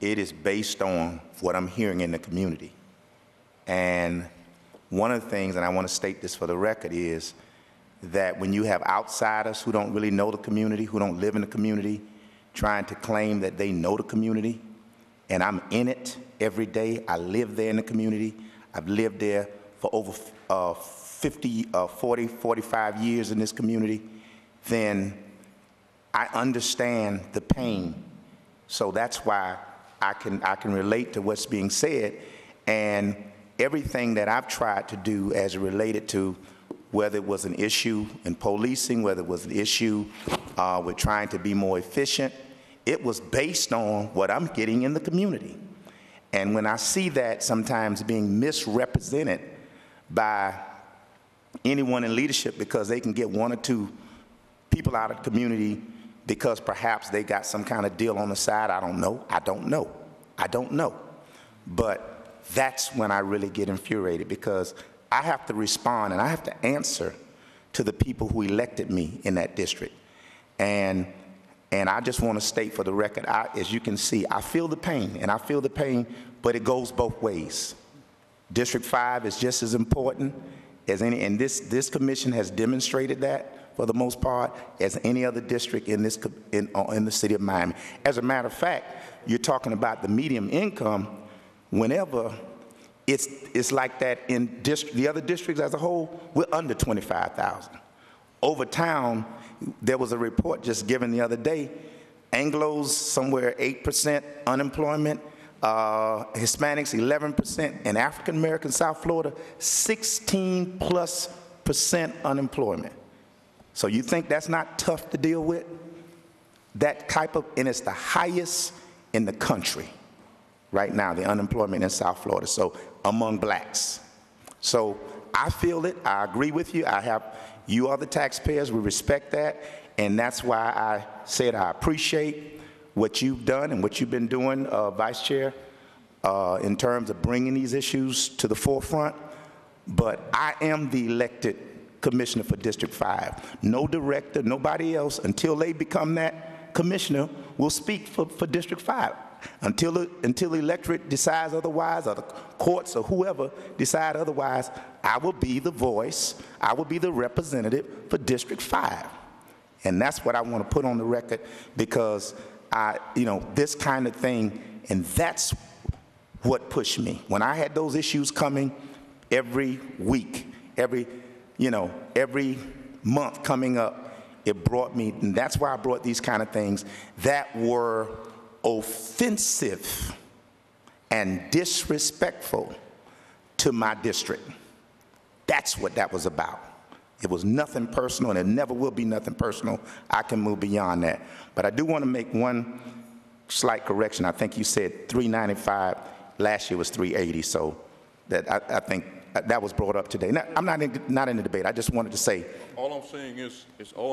It is based on what I'm hearing in the community. And one of the things, and I want to state this for the record, is that when you have outsiders who don't really know the community, who don't live in the community, trying to claim that they know the community, and I'm in it every day, I live there in the community, I've lived there for over 40, 45 years in this community, then I understand the pain. So that's why I can relate to what's being said, and everything that I've tried to do as related to whether it was an issue in policing, whether it was an issue with trying to be more efficient, it was based on what I'm getting in the community. And when I see that sometimes being misrepresented by anyone in leadership because they can get one or two people out of the community because perhaps they got some kind of deal on the side, I don't know. But that's when I really get infuriated, because I have to respond and I have to answer to the people who elected me in that district. And I just want to state for the record, as you can see, I feel the pain, but it goes both ways. District 5 is just as important as any, and this commission has demonstrated that for the most part as any other district in the city of Miami. As a matter of fact, you're talking about the median income. Whenever it's like that in the other districts as a whole, we're under 25,000. Over town, there was a report just given the other day, Anglos somewhere 8% unemployment, Hispanics 11%, and African American South Florida 16+% unemployment. So you think that's not tough to deal with? That type of, and it's the highest in the country right now, the unemployment in South Florida, so among blacks. So I feel it, I agree with you, you are the taxpayers, we respect that, and that's why I said I appreciate what you've done and what you've been doing, Vice Chair, in terms of bringing these issues to the forefront. But I am the elected commissioner for District 5. No director, nobody else, until they become that commissioner, will speak for District 5. Until the electorate decides otherwise, or the courts or whoever decide otherwise, I will be the voice, I will be the representative for District 5. And that's what I want to put on the record, because this kind of thing, and that's what pushed me. When I had those issues coming every week, every month coming up, it brought me, and that's why I brought these kind of things that were offensive and disrespectful to my district. That's what that was about. It was nothing personal, and it never will be nothing personal. I can move beyond that. But I do want to make one slight correction. I think you said 395, last year was 380, so that I think that was brought up today. Now, I'm not in the debate. I just wanted to say. All I'm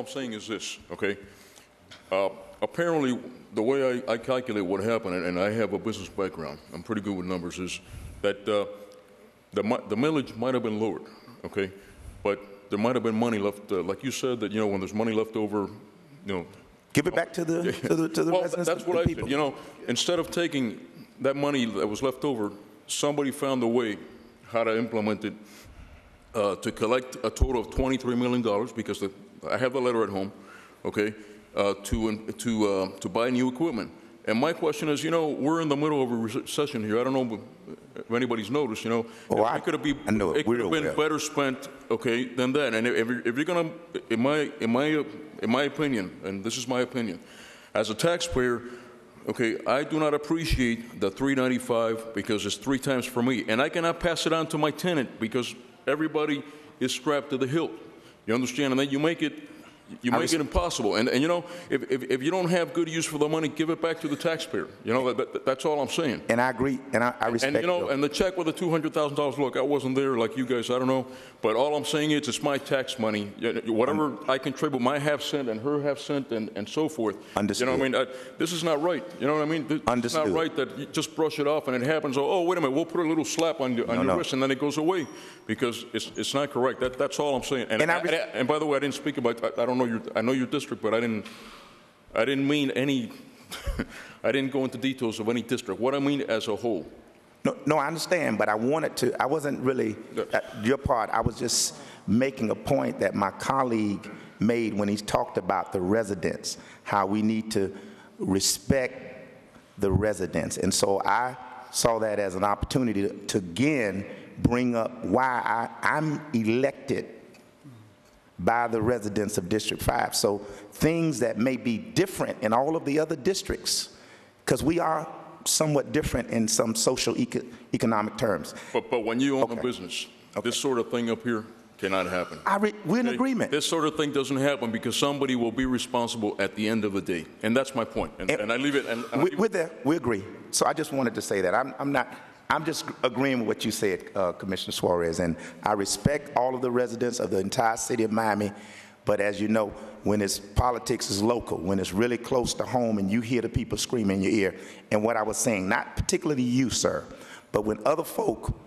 saying is this, okay? Apparently, the way I calculate what happened, and I have a business background, I'm pretty good with numbers, is that the millage might have been lowered, okay? But there might have been money left, like you said, that, when there's money left over, give it back to the well, residents. That's what I said. Instead of taking that money that was left over, somebody found a way how to implement it to collect a total of $23 million, because I have the letter at home, okay, to buy new equipment. And my question is, we're in the middle of a recession here. I don't know if anybody's noticed, it could have been better spent, okay, than that. And if you're going to, in my opinion, and this is my opinion, as a taxpayer, okay, I do not appreciate the $395 because it's 3 times for me. And I cannot pass it on to my tenant because everybody is strapped to the hilt. You understand? And then you make it impossible. And if you don't have good use for the money, give it back to the taxpayer. That's all I'm saying. And I agree, and I respect and and the check with the $200,000, look, I wasn't there like you guys, I don't know, but all I'm saying is it's my tax money. Whatever I contribute, my half cent and her half cent and so forth. Understood. This is not right. You know what I mean? It's not right that you just brush it off and it happens. Oh, wait a minute, we'll put a little slap on your wrist and then it goes away, because it's not correct. That's all I'm saying. And by the way, I didn't speak about, I know your district, but I didn't mean any, I didn't go into details of any district. What I mean as a whole. No, I understand, but I wasn't really, your part, I was just making a point that my colleague made when he talked about the residents, how we need to respect the residents. And so I saw that as an opportunity to again bring up why I'm elected by the residents of District 5. So things that may be different in all of the other districts, because we are somewhat different in some social economic terms. But when you own Okay. a business, Okay. this sort of thing up here cannot happen. We're in Okay? agreement. This sort of thing doesn't happen because somebody will be responsible at the end of the day. And that's my point. And I leave it. And I leave We're there. We agree. So I just wanted to say that. I'm just agreeing with what you said, Commissioner Suarez, and I respect all of the residents of the entire city of Miami, but as you know, when it's politics is local, when it's really close to home and you hear the people screaming in your ear, and what I was saying, not particularly you, sir, but when other folk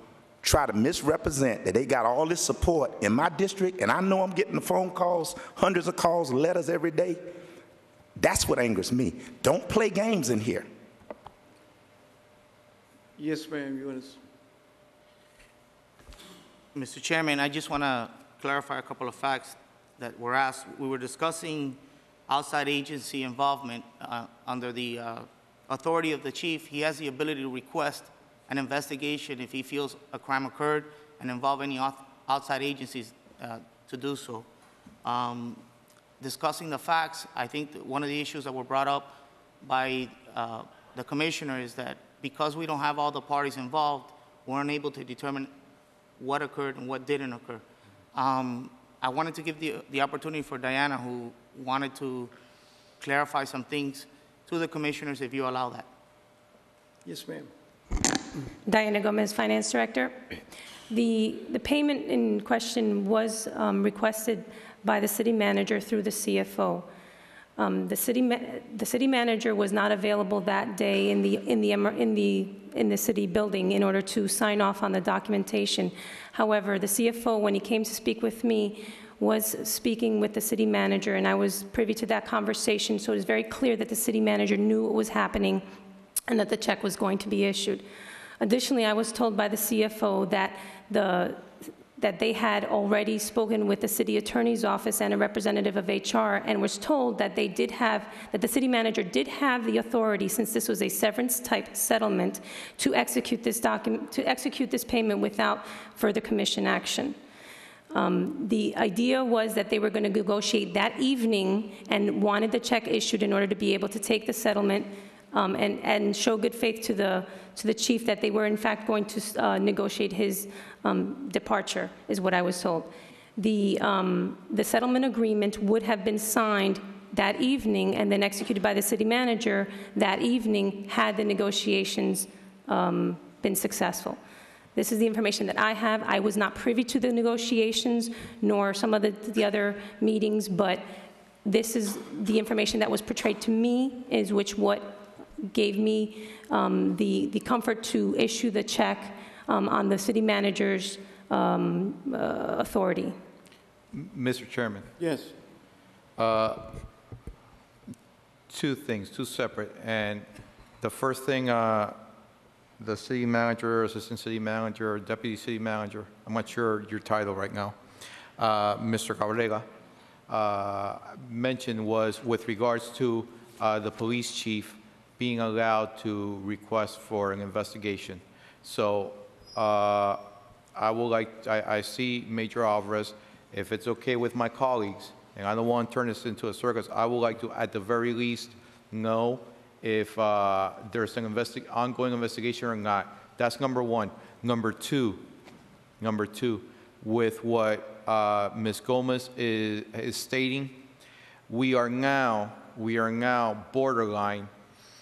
try to misrepresent that they got all this support in my district, and I know I'm getting the phone calls, hundreds of calls, letters every day, that's what angers me. Don't play games in here. Yes, ma'am, you want to? Mr. Chairman, I just want to clarify a couple of facts that were asked. We were discussing outside agency involvement under the authority of the chief. He has the ability to request an investigation if he feels a crime occurred and involve any outside agencies to do so. Discussing the facts, I think that one of the issues that were brought up by the commissioner is that because we don't have all the parties involved, we're unable to determine what occurred and what didn't occur. I wanted to give the opportunity for Diana, who wanted to clarify some things to the commissioners, if you allow that. Yes, ma'am. Diana Gomez, Finance Director. The payment in question was requested by the city manager through the CFO. The city manager was not available that day in the city building in order to sign off on the documentation. However, the CFO, when he came to speak with me, was speaking with the city manager, and I was privy to that conversation. So it was very clear that the city manager knew what was happening and that the check was going to be issued. Additionally, I was told by the CFO that they had already spoken with the city attorney's office and a representative of HR, and was told that that the city manager did have the authority, since this was a severance-type settlement, to execute this payment without further commission action. The idea was that they were going to negotiate that evening and wanted the check issued in order to be able to take the settlement and show good faith to the chief that they were in fact going to negotiate his departure, is what I was told. The settlement agreement would have been signed that evening and then executed by the city manager that evening had the negotiations been successful. This is the information that I have. I was not privy to the negotiations nor some of the other meetings, but this is the information that was portrayed to me, is what gave me the comfort to issue the check on the city manager's authority. Mr. Chairman, Yes. two things, two separate. And the first thing, the city manager, assistant city manager, deputy city manager, I'm not sure your title right now, Mr. Cabrera, mentioned was with regards to the police chief being allowed to request for an investigation. So I see Major Alvarez, if it's okay with my colleagues, and I don't want to turn this into a circus, I would like to, at the very least, know if there's an ongoing investigation or not. That's number one. Number two, with what Ms. Gomez is stating, we are now borderline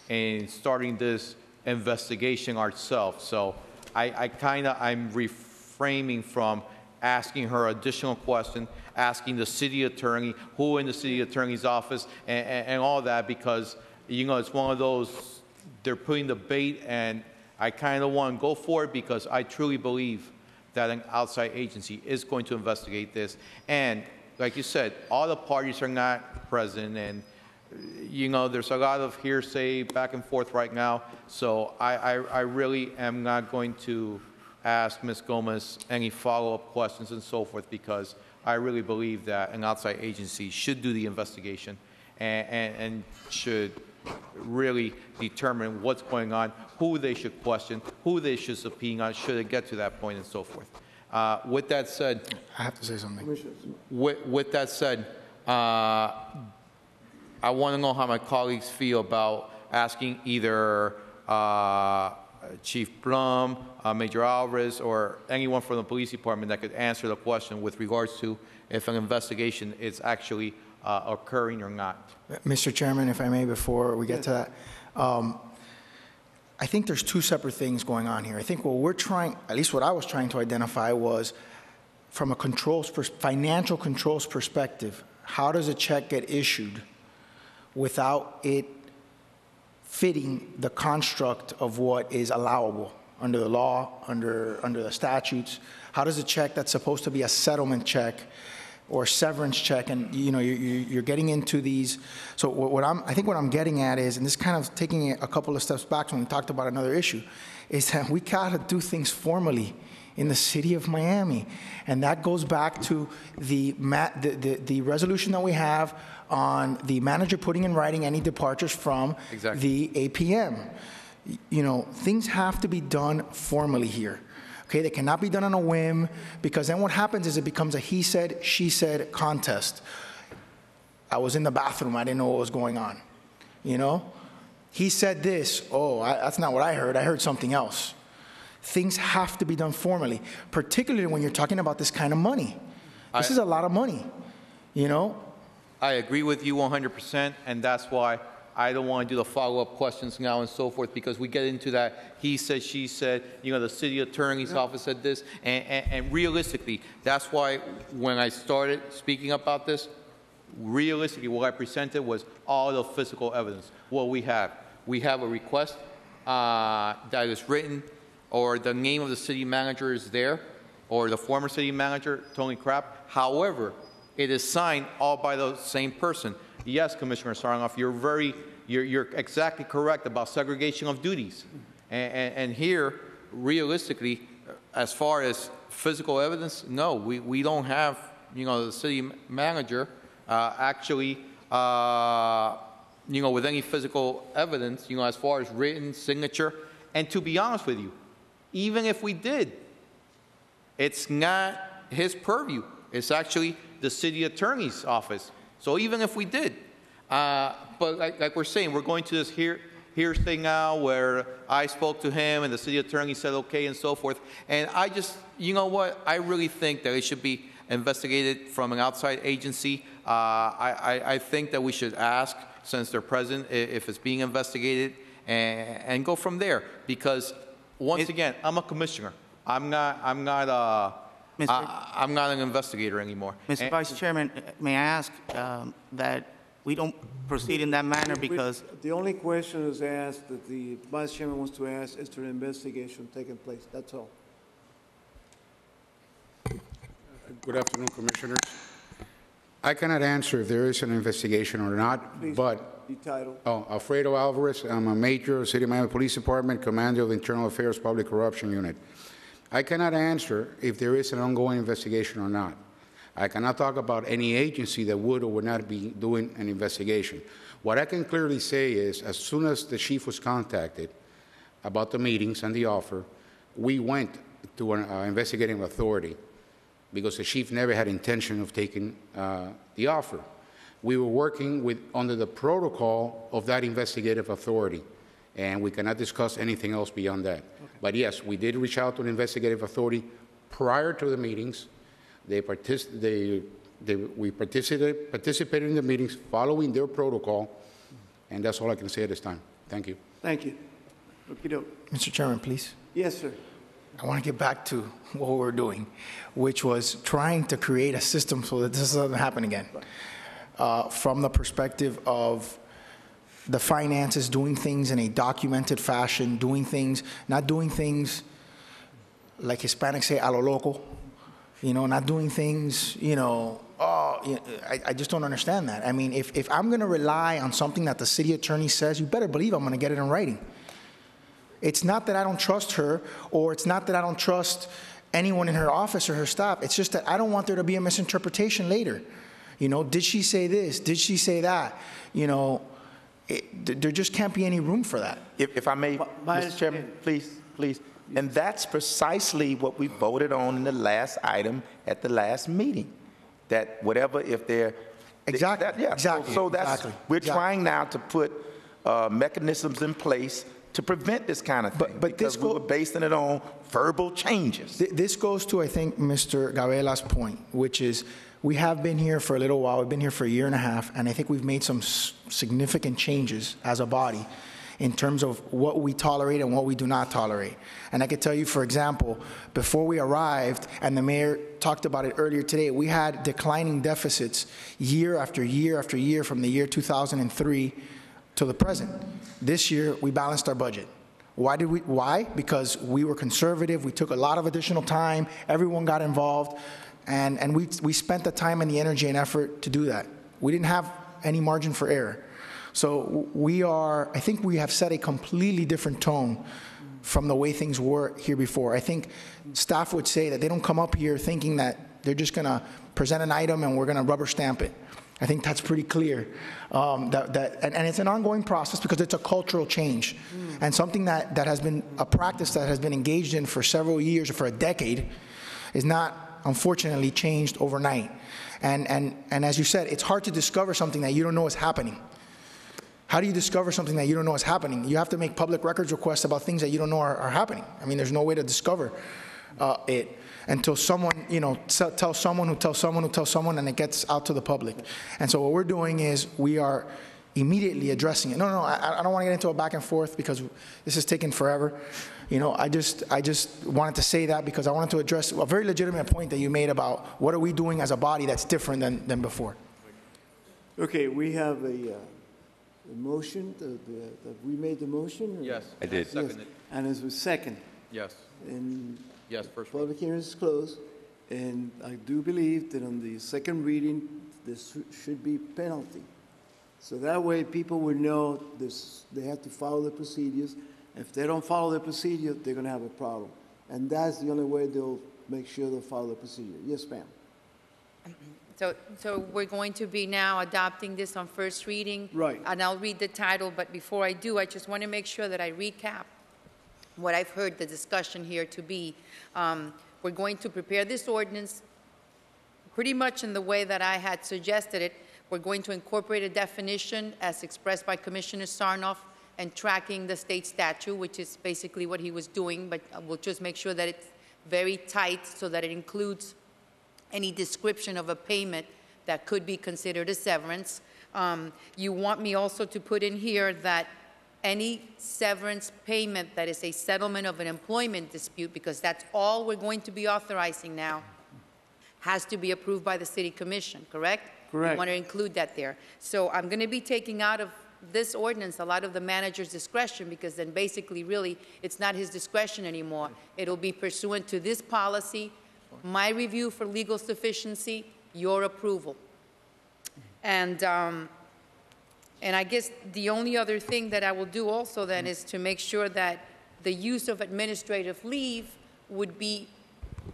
in starting this investigation ourselves. So I'm refraining from asking her additional questions, asking the city attorney, who in the city attorney's office, and all that, because, it's one of those, they're putting the bait, and I kind of want to go for it because I truly believe that an outside agency is going to investigate this. And like you said, all the parties are not present, and there's a lot of hearsay back and forth right now. So I really am not going to ask Ms. Gomez any follow-up questions and so forth, because I really believe that an outside agency should do the investigation and should really determine what's going on, who they should question, who they should subpoena, should it get to that point, and so forth. With that said, I have to say something. with that said, I want to know how my colleagues feel about asking either Chief Plum, Major Alvarez, or anyone from the police department that could answer the question with regards to if an investigation is actually occurring or not. Mr. Chairman, if I may, before we get to that, I think there's two separate things going on here. I think what we're trying, at least what I was trying to identify, was from a financial controls perspective, how does a check get issued without it fitting the construct of what is allowable under the law, under the statutes? How does a check that's supposed to be a settlement check or severance check, and you're getting into these. So I think what I'm getting at is, and this kind of taking it a couple of steps back when we talked about another issue, is that we gotta do things formally in the city of Miami, and that goes back to the resolution that we have on the manager putting in writing any departures from the APM. Things have to be done formally here. Okay, they cannot be done on a whim, because then what happens is it becomes a he said, she said contest. I was in the bathroom, I didn't know what was going on. He said this, that's not what I heard something else. Things have to be done formally, particularly when you're talking about this kind of money. This is a lot of money, I agree with you 100%, and that's why I don't want to do the follow-up questions now and so forth, because we get into that he said, she said, the city attorney's office said this, and realistically, that's why when I started speaking about this, realistically what I presented was all the physical evidence. What we have a request that is written, or the name of the city manager is there, or the former city manager, Tony Krapp. However, it is signed all by the same person. Yes, Commissioner Sarnoff, you're exactly correct about segregation of duties. And here, realistically, as far as physical evidence, no, we don't have, the city manager actually, with any physical evidence, as far as written signature. And to be honest with you, even if we did, it's not his purview. It's actually the city attorney's office. So even if we did, but like we're saying, we're going to this here's thing now where I spoke to him and the city attorney said okay and so forth. And I just, I really think that it should be investigated from an outside agency. I think that we should ask, since they're present, if it's being investigated, and go from there. Because once again, I'm a commissioner. I'm not an investigator anymore. Mr. Vice Chairman, may I ask that we don't proceed in that manner, because The only question is asked that the Vice Chairman wants to ask, is there an investigation taking place? That's all. Good afternoon, Commissioners. I cannot answer if there is an investigation or not, Please, but... the title. Alfredo Alvarez, I'm a major, City of Miami Police Department, Commander of the Internal Affairs Public Corruption Unit. I cannot answer if there is an ongoing investigation or not. I cannot talk about any agency that would or would not be doing an investigation. What I can clearly say is, as soon as the chief was contacted about the meetings and the offer, we went to an investigating authority, because the chief never had intention of taking the offer. We were working under the protocol of that investigative authority, and we cannot discuss anything else beyond that. Okay. But yes, we did reach out to an investigative authority prior to the meetings. We participated in the meetings following their protocol, and that's all I can say at this time. Thank you. Thank you. Okey-doke. Mr. Chairman, please. Yes, sir. I want to get back to what we're doing, which was trying to create a system so that this doesn't happen again. From the perspective of the finances, doing things in a documented fashion, not doing things like Hispanics say, a lo loco, not doing things, I just don't understand that. I mean, if I'm going to rely on something that the city attorney says, you better believe I'm going to get it in writing. It's not that I don't trust her, or it's not that I don't trust anyone in her office or her staff. It's just that I don't want there to be a misinterpretation later. Did she say this? Did she say that? There just can't be any room for that. If I may, Mr. Chairman, please. And that's precisely what we voted on in the last item at the last meeting. That whatever, if they're... Exactly, Yeah, exactly, So that's, exactly, we're exactly. trying now to put mechanisms in place to prevent this kind of thing. But this because we were basing it on verbal changes. This goes to, I think, Mr. Gabela's point, which is we have been here for a little while. We've been here for a year and a half, and I think we've made some significant changes as a body in terms of what we tolerate and what we do not tolerate. And I can tell you, for example, before we arrived, and the mayor talked about it earlier today, we had declining deficits year after year after year from the year 2003 to the present. This year, we balanced our budget. Why? Because we were conservative, we took a lot of additional time, everyone got involved, and we spent the time and the energy and effort to do that. We didn't have any margin for error. So I think we have set a completely different tone from the way things were here before. I think staff would say that they don't come up here thinking that they're just gonna present an item and we're gonna rubber stamp it. I think that's pretty clear. And it's an ongoing process because it's a cultural change and something that has been a practice that has been engaged in for several years or for a decade is not, unfortunately, changed overnight. And as you said, it's hard to discover something that you don't know is happening. How do you discover something that you don't know is happening? You have to make public records requests about things that you don't know are happening. I mean, there's no way to discover it until someone, tells someone who tells someone who tells someone, and it gets out to the public. And so what we're doing is we are immediately addressing it. No, I don't want to get into a back and forth because this is taking forever. I just wanted to say that because I wanted to address a very legitimate point that you made about what are we doing as a body that's different than before. Okay, we have a motion, that we made the motion? Or? Yes. I did. Seconded. And it's a second. Yes. And Yes, first reading. public hearing is closed, and I do believe that on the second reading, this should be penalty. So that way, people will know this, they have to follow the procedures. If they don't follow the procedure, they're going to have a problem. And that's the only way they'll make sure they'll follow the procedure. Yes, ma'am. So we're going to be now adopting this on first reading. Right. And I'll read the title, but before I do, I just want to make sure that I recap what I've heard the discussion here to be. We're going to prepare this ordinance pretty much in the way that I had suggested it. We're going to incorporate a definition as expressed by Commissioner Sarnoff and tracking the state statute, which is basically what he was doing, but we'll just make sure that it's very tight so that it includes any description of a payment that could be considered a severance. You want me also to put in here that any severance payment that is a settlement of an employment dispute, because that's all we're going to be authorizing now, has to be approved by the City Commission, correct? Correct. I want to include that there. So I'm going to be taking out of this ordinance a lot of the manager's discretion, because then basically really it's not his discretion anymore. It'll be pursuant to this policy, my review for legal sufficiency, your approval. And I guess the only other thing that I will do also then is to make sure that the use of administrative leave would be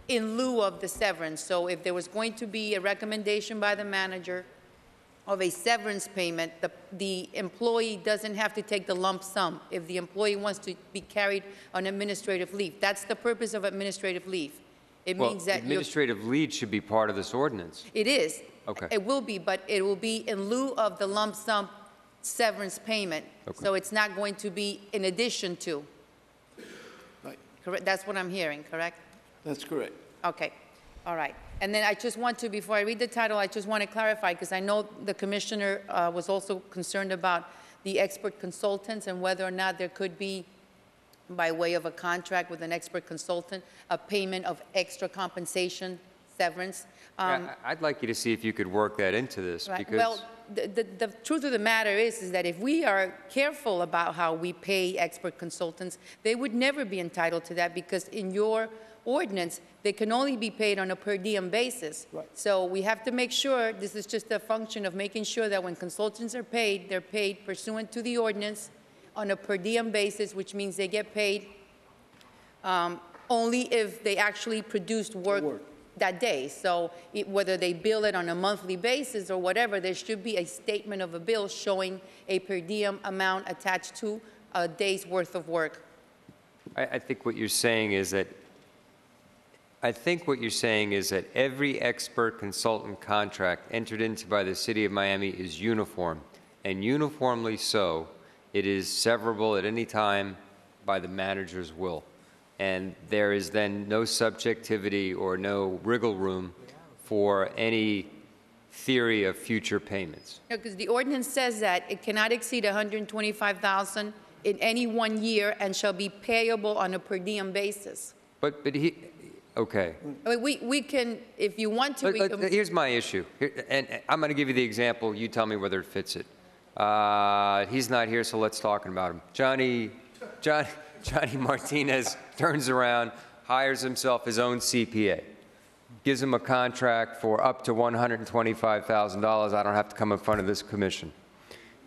in lieu of the severance. So if there was going to be a recommendation by the manager of a severance payment, the employee doesn't have to take the lump sum if the employee wants to be carried on administrative leave. That's the purpose of administrative leave. It means that administrative leave should be part of this ordinance. it is. Okay. It will be, but it will be in lieu of the lump sum severance payment. Okay. So it's not going to be in addition to. Right. Correct? That's what I'm hearing, correct? That's correct. Okay, all right. And then I just want to, before I read the title, I just want to clarify, because I know the commissioner was also concerned about the expert consultants and whether or not there could be, by way of a contract with an expert consultant, a payment of extra compensation, severance. I'd like you to see if you could work that into this, Right. because Well, the truth of the matter is that if we are careful about how we pay expert consultants, they would never be entitled to that, because in your ordinance, they can only be paid on a per diem basis. Right. So we have to make sure, this is just a function of making sure that when consultants are paid, they're paid pursuant to the ordinance on a per diem basis, which means they get paid only if they actually produced work that day. So whether they bill it on a monthly basis or whatever, there should be a statement of a bill showing a per diem amount attached to a day's worth of work. I think what you're saying is that every expert consultant contract entered into by the City of Miami is uniform, and uniformly so, it is severable at any time by the manager's will. And there is then no subjectivity or no wriggle room for any theory of future payments. Because the ordinance says that it cannot exceed $125,000 in any 1 year and shall be payable on a per diem basis. But okay. I mean, we can, if you want to, we can. Here's my issue, and I'm going to give you the example. You tell me whether it fits it. He's not here, so let's talk about him. Johnny Martinez turns around, hires himself his own CPA, gives him a contract for up to $125,000. I don't have to come in front of this commission.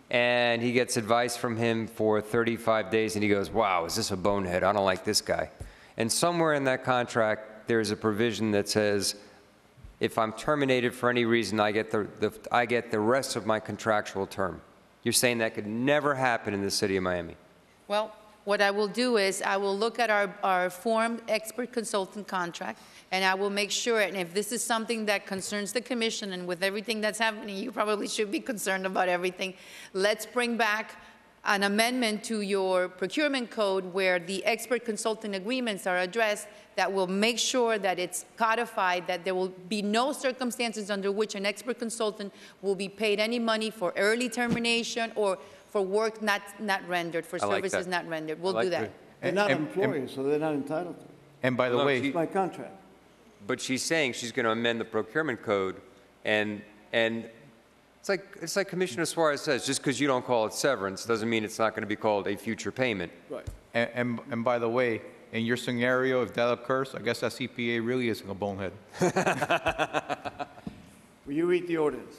And he gets advice from him for 35 days, and he goes, wow, is this a bonehead? I don't like this guy. And somewhere in that contract, there's a provision that says, if I'm terminated for any reason, I get the rest of my contractual term. You're saying that could never happen in the City of Miami? Well, what I will do is I will look at our formed expert consultant contract, and I will make sure, and if this is something that concerns the commission, and with everything that's happening, you probably should be concerned about everything, let's bring back an amendment to your procurement code where the expert consultant agreements are addressed that will make sure that it's codified, that there will be no circumstances under which an expert consultant will be paid any money for early termination or for work not rendered, for services not rendered. We'll do that. They're not employees, so they're not entitled to it. And by the way, It's by contract. But she's saying she's going to amend the procurement code, and it's like Commissioner Suarez says, just because you don't call it severance doesn't mean it's not going to be called a future payment. Right. and by the way, in your scenario, if that occurs, I guess that CPA really isn't a bonehead. Will you read the ordinance?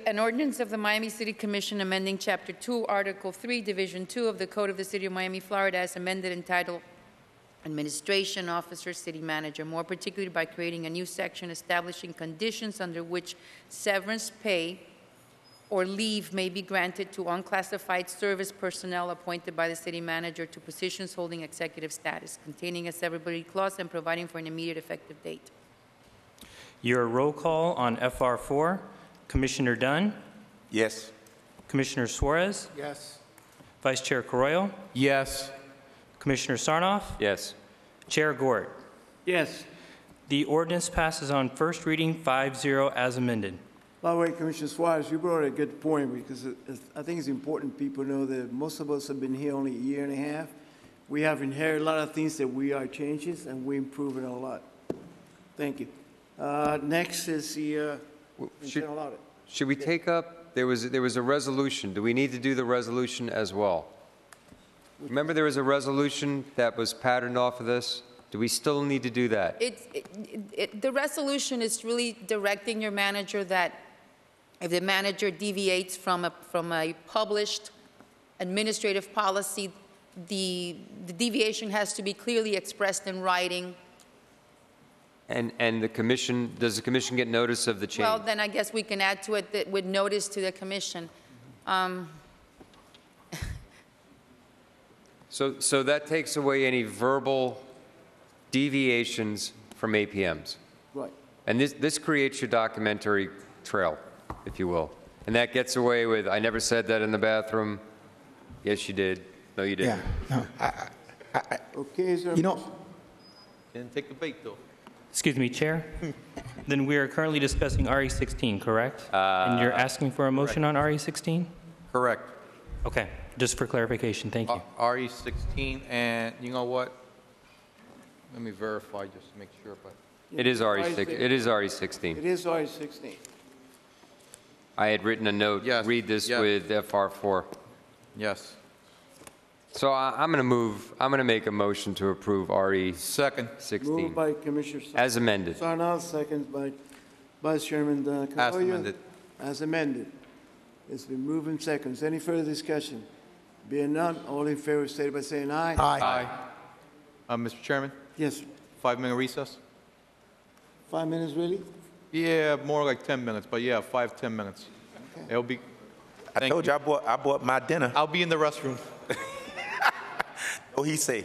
An ordinance of the Miami City Commission amending Chapter 2, Article 3, Division 2 of the Code of the City of Miami, Florida, as amended entitled Administration Officer, City Manager, more particularly by creating a new section establishing conditions under which severance pay or leave may be granted to unclassified service personnel appointed by the city manager to positions holding executive status, containing a severability clause and providing for an immediate effective date. Your roll call on FR4, Commissioner Dunn, Yes. Commissioner Suarez, Yes. Vice Chair Carroyo, Yes. Commissioner Sarnoff, Yes. Chair Gort. Yes. The ordinance passes on first reading 5-0 as amended. By the way, Commissioner Suarez, you brought a good point because I think it's important people know that most of us have been here only a year and a half. We have inherited a lot of things that we are changes, and we improve it a lot. Thank you. Next is the internal audit. Should we take up, there was a resolution. Do we need to do the resolution as well? Remember there was a resolution that was patterned off of this? Do we still need to do that? The resolution is really directing your manager that if the manager deviates from a published administrative policy, the deviation has to be clearly expressed in writing. And the commission, does the commission get notice of the change? Well, then I guess we can add to it that with notice to the commission. So that takes away any verbal deviations from APMs. Right. And this creates your documentary trail, if you will. And that gets away with, I never said that in the bathroom. Yes, you did. No, you didn't. Yeah, no, Okay, is there? you know, Didn't take the bait, though. Excuse me, Chair? Then we are currently discussing RE16, correct? And you're asking for a motion on RE16? Correct. Okay, just for clarification, thank you. RE16, and you know what? Let me verify just to make sure, but It is RE6. It is It RE16. is RE16. I had written a note, Yes, read this yes. with FR4. yes. So I'm going to make a motion to approve RE16 Second, Moved by Commissioner as amended. Sarnoff, second by Vice Chairman Carollo. as amended. As amended. It's been moved in seconds. Any further discussion? Being none, all in favor state by saying aye. aye. Mr. Chairman, Yes, sir. 5-minute recess? 5 minutes, really? Yeah, more like 10 minutes, but yeah, 5-10 minutes. It'll be, I told you I bought my dinner. I'll be in the restroom. What he say?